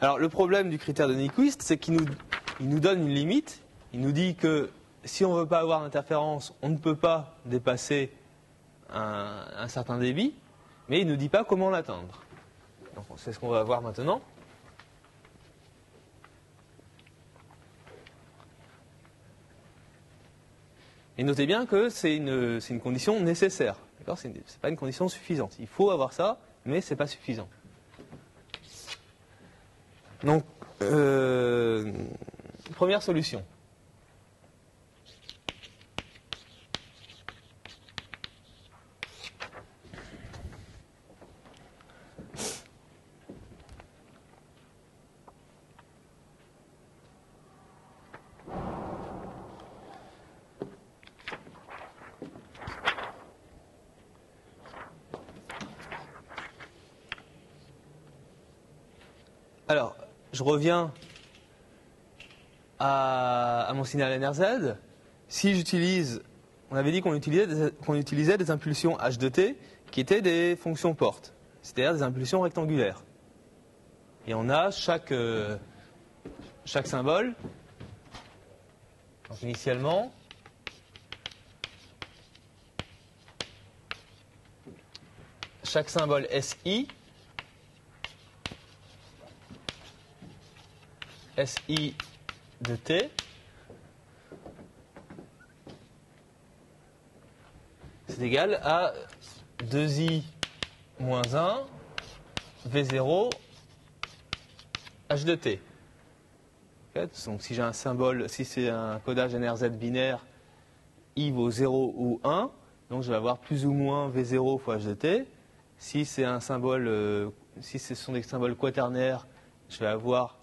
Alors le problème du critère de Nyquist, c'est qu'il nous donne une limite. Il nous dit que si on ne veut pas avoir d'interférence, on ne peut pas dépasser un certain débit, mais il ne nous dit pas comment l'atteindre. Donc c'est ce qu'on va voir maintenant. Et notez bien que c'est une condition nécessaire. Ce n'est pas une condition suffisante. Il faut avoir ça, mais ce n'est pas suffisant. Donc, première solution. Alors, je reviens à mon signal NRZ. Si j'utilise, on avait dit qu'on utilisait des impulsions h de t qui étaient des fonctions portes, c'est-à-dire des impulsions rectangulaires. Et on a chaque symbole. Donc initialement, chaque symbole SI, SI de t, c'est égal à 2i moins 1 V0 h de t. Donc si j'ai un symbole, si c'est un codage NRZ binaire, i vaut 0 ou 1, donc je vais avoir plus ou moins V0 fois h de t. Si c'est un symbole, si ce sont des symboles quaternaires, je vais avoir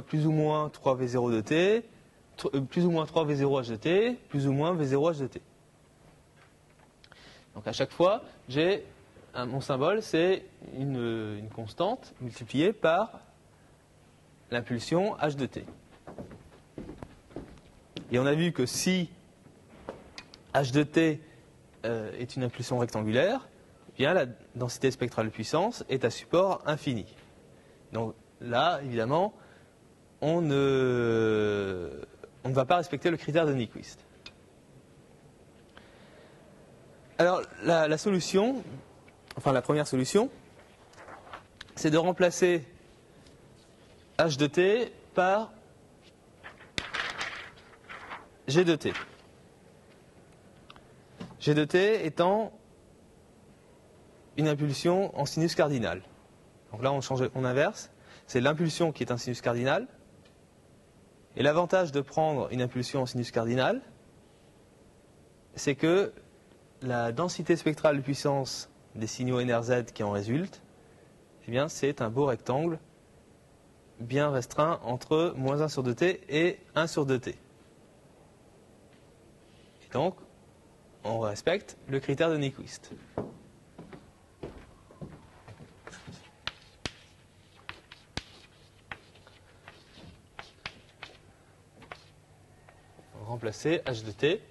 plus ou moins 3V0 de t, plus ou moins 3V0 h de t, plus ou moins V0 h de t. Donc à chaque fois, mon symbole, c'est une constante multipliée par l'impulsion h de t. Et on a vu que si h de t est une impulsion rectangulaire, eh bien la densité spectrale de puissance est à support infini. Donc là, évidemment, on ne va pas respecter le critère de Nyquist. Alors la solution, enfin la première solution, c'est de remplacer h de t par g de t. G de t étant une impulsion en sinus cardinal. Donc là, on inverse. C'est l'impulsion qui est un sinus cardinal. Et l'avantage de prendre une impulsion en sinus cardinal, c'est que la densité spectrale de puissance des signaux NRZ qui en résultent, eh bien, c'est un beau rectangle bien restreint entre moins 1 sur 2t et 1 sur 2t. Et donc, on respecte le critère de Nyquist. Remplacer h de t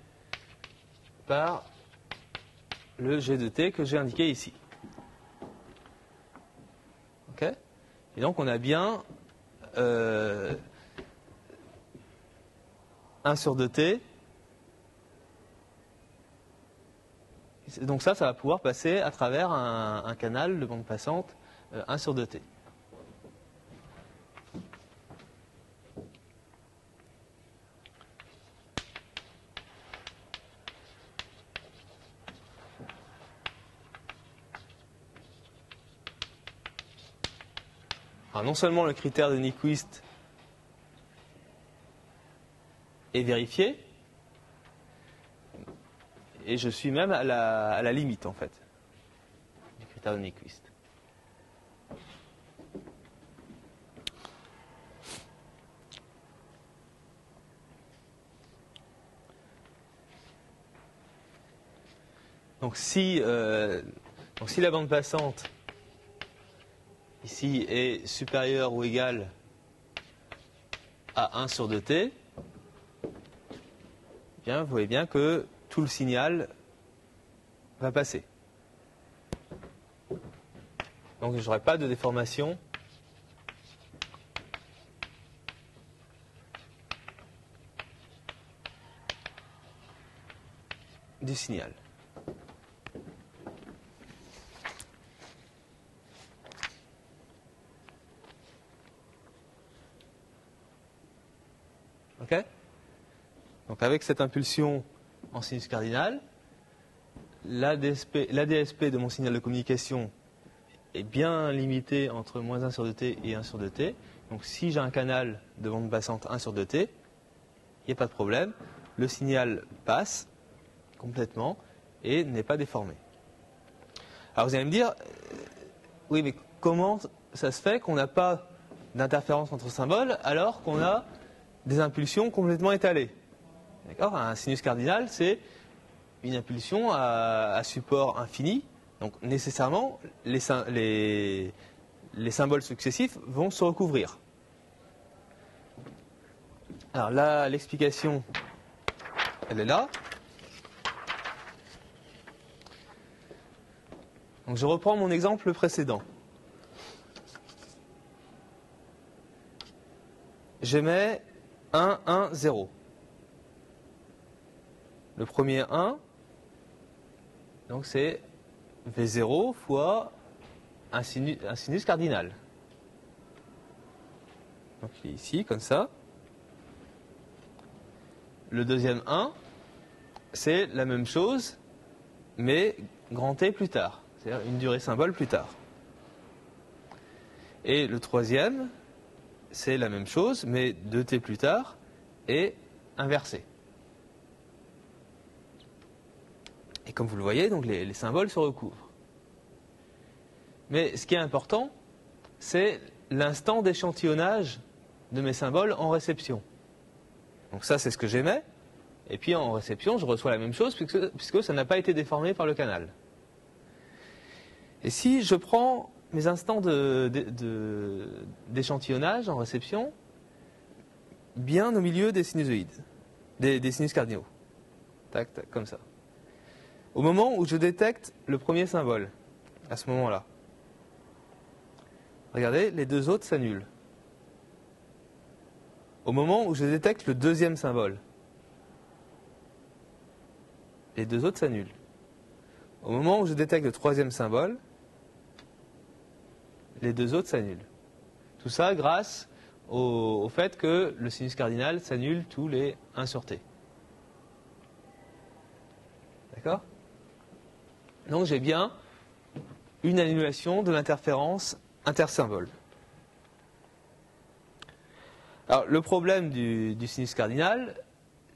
par le g de t que j'ai indiqué ici. Ok ? Et donc on a bien 1 sur 2t. Donc ça va pouvoir passer à travers un canal de bande passante 1 sur 2t. Alors non seulement le critère de Nyquist est vérifié, et je suis même à la limite en fait du critère de Nyquist. Donc si la bande passante ici est supérieure ou égale à 1 sur 2t, bien, vous voyez bien que tout le signal va passer. Donc je n'aurai pas de déformation du signal. Ok ? Donc avec cette impulsion en sinus cardinal, l'ADSP de mon signal de communication est bien limité entre moins 1 sur 2t et 1 sur 2t. Donc si j'ai un canal de bande passante 1 sur 2t, il n'y a pas de problème. Le signal passe complètement et n'est pas déformé. Alors vous allez me dire, oui mais comment ça se fait qu'on n'a pas d'interférence entre symboles alors qu'on a des impulsions complètement étalées? D'accord ? Un sinus cardinal, c'est une impulsion à support infini. Donc nécessairement, les les symboles successifs vont se recouvrir. Alors là, l'explication, elle est là. Donc je reprends mon exemple précédent. Je mets 1, 1, 0. Le premier 1, donc c'est V0 fois un sinus cardinal. Donc il est ici, comme ça. Le deuxième 1, c'est la même chose, mais grand T plus tard. C'est-à-dire une durée symbole plus tard. Et le troisième, c'est la même chose, mais 2T plus tard, et inversé. Et comme vous le voyez, donc les symboles se recouvrent. Mais ce qui est important, c'est l'instant d'échantillonnage de mes symboles en réception. Donc ça, c'est ce que j'émets. Et puis en réception, je reçois la même chose puisque ça n'a pas été déformé par le canal. Et si je prends mes instants d'échantillonnage en réception, bien au milieu des sinusoïdes, des sinus cardinaux. Tac, tac, comme ça. Au moment où je détecte le premier symbole, à ce moment-là, regardez, les deux autres s'annulent. Au moment où je détecte le deuxième symbole, les deux autres s'annulent. Au moment où je détecte le troisième symbole, les deux autres s'annulent. Tout ça grâce au fait que le sinus cardinal s'annule tous les 1 sur T. D'accord ? Donc j'ai bien une annulation de l'interférence intersymbole. Alors le problème du sinus cardinal,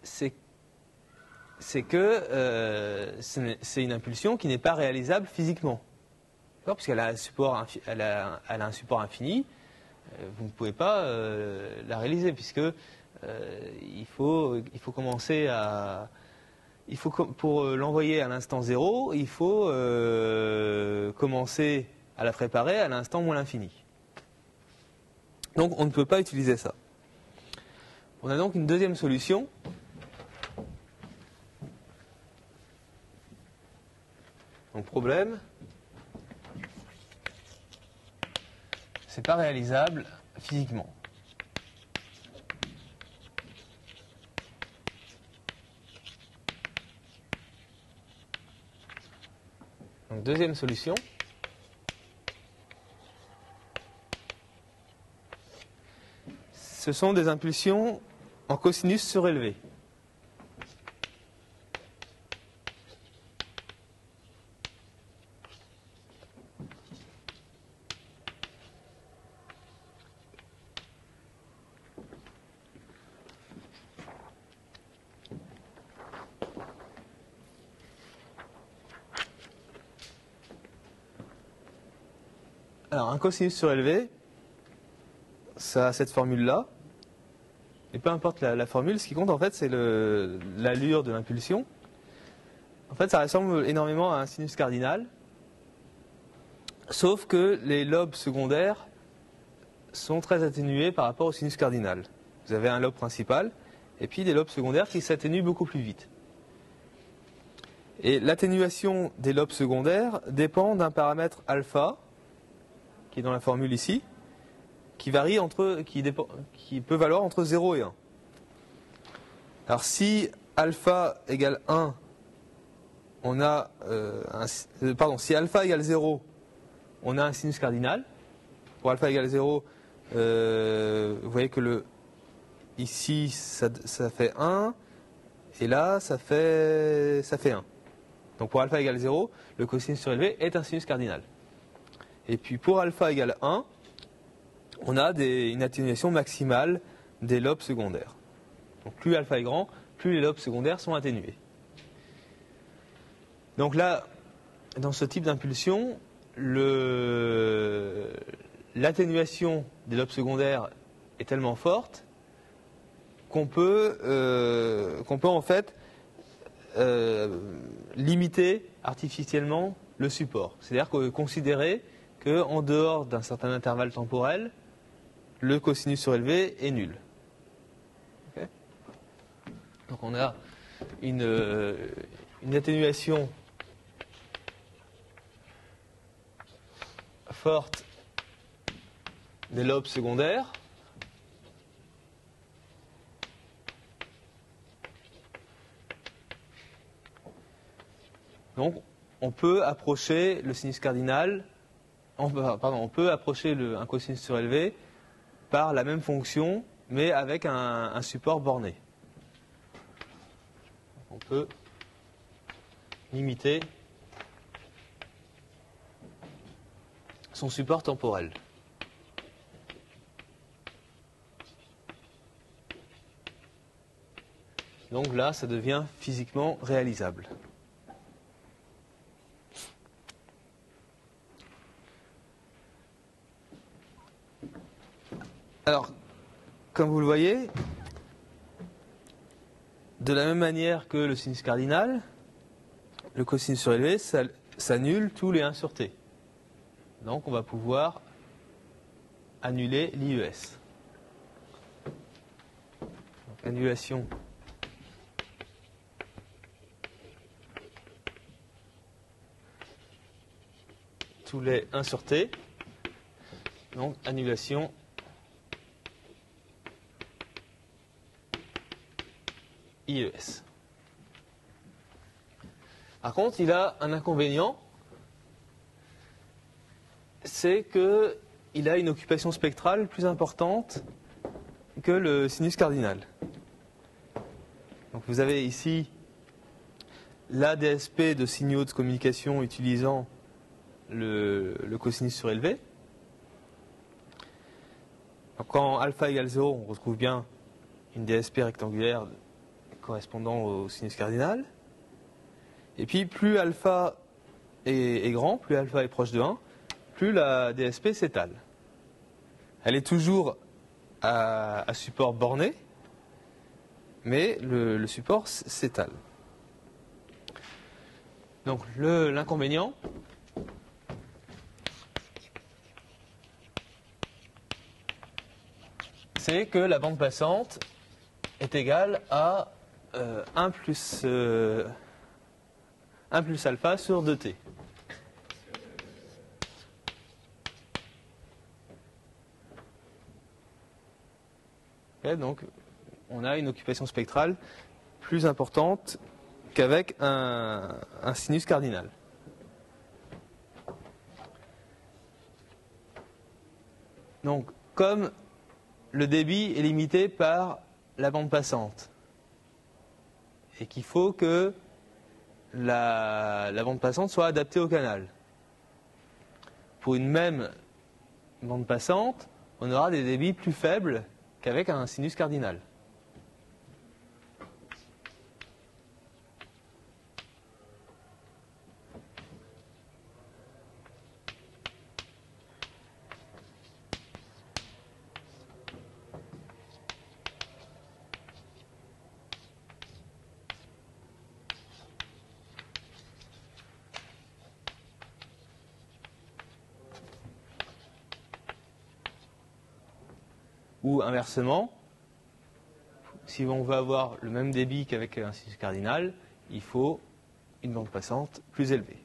c'est que c'est une impulsion qui n'est pas réalisable physiquement. Puisqu'elle a un support infini, vous ne pouvez pas la réaliser, puisque il faut commencer à... pour l'envoyer à l'instant 0, il faut commencer à la préparer à l'instant moins l'infini. Donc on ne peut pas utiliser ça. On a donc une deuxième solution. Donc problème, c'est pas réalisable physiquement. Donc deuxième solution. Ce sont des impulsions en cosinus surélevé. Alors, un cosinus surélevé, ça a cette formule-là. Et peu importe la formule, ce qui compte en fait, c'est l'allure de l'impulsion. En fait, ça ressemble énormément à un sinus cardinal, sauf que les lobes secondaires sont très atténués par rapport au sinus cardinal. Vous avez un lobe principal, et puis des lobes secondaires qui s'atténuent beaucoup plus vite. Et l'atténuation des lobes secondaires dépend d'un paramètre alpha, qui est dans la formule ici, qui peut valoir entre 0 et 1. Alors si alpha égale 1, on a si alpha égale 0, on a un sinus cardinal. Pour alpha égale 0, vous voyez que ici ça fait 1, et là ça fait 1. Donc pour alpha égale 0, le cosinus surélevé est un sinus cardinal. Et puis pour alpha égale 1, on a une atténuation maximale des lobes secondaires. Donc plus alpha est grand, plus les lobes secondaires sont atténués. Donc là, dans ce type d'impulsion, l'atténuation des lobes secondaires est tellement forte qu'on peut en fait limiter artificiellement le support. C'est-à-dire considérer qu'en dehors d'un certain intervalle temporel, le cosinus surélevé est nul. Okay. Donc on a une atténuation forte des lobes secondaires. Donc, on peut approcher le sinus cardinal, on peut approcher un cosinus surélevé par la même fonction, mais avec un support borné. On peut limiter son support temporel. Donc là, ça devient physiquement réalisable. Alors, comme vous le voyez, de la même manière que le sinus cardinal, le cosinus surélevé s'annule tous les 1 sur t. Donc on va pouvoir annuler l'IES. Donc, annulation tous les 1 sur t. Donc annulation IES. Par contre, il a un inconvénient, c'est qu'il a une occupation spectrale plus importante que le sinus cardinal. Donc vous avez ici la DSP de signaux de communication utilisant le cosinus surélevé. Donc quand alpha égale 0, on retrouve bien une DSP rectangulaire correspondant au sinus cardinal. Et puis plus alpha est grand, plus alpha est proche de 1, plus la DSP s'étale. Elle est toujours à support borné, mais le support s'étale. Donc l'inconvénient, c'est que la bande passante est égale à 1 plus alpha sur 2t. Okay, donc on a une occupation spectrale plus importante qu'avec un sinus cardinal. Donc comme le débit est limité par la bande passante, et qu'il faut que la bande passante soit adaptée au canal. Pour une même bande passante, on aura des débits plus faibles qu'avec un sinus cardinal. Ou inversement, si on veut avoir le même débit qu'avec un sinus cardinal, il faut une bande passante plus élevée.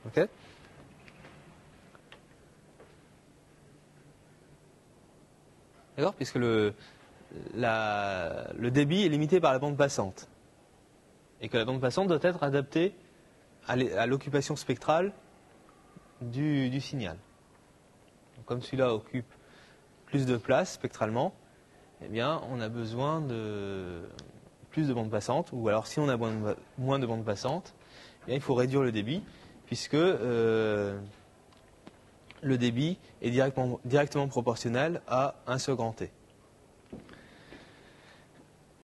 Ok ? D'accord ? Puisque le débit est limité par la bande passante. Et que la bande passante doit être adaptée à l'occupation spectrale du signal. Donc, comme celui-là occupe plus de place spectralement, eh bien, on a besoin de plus de bande passante, ou alors si on a moins de bande passante, eh bien, il faut réduire le débit, puisque le débit est directement proportionnel à 1 sur grand T.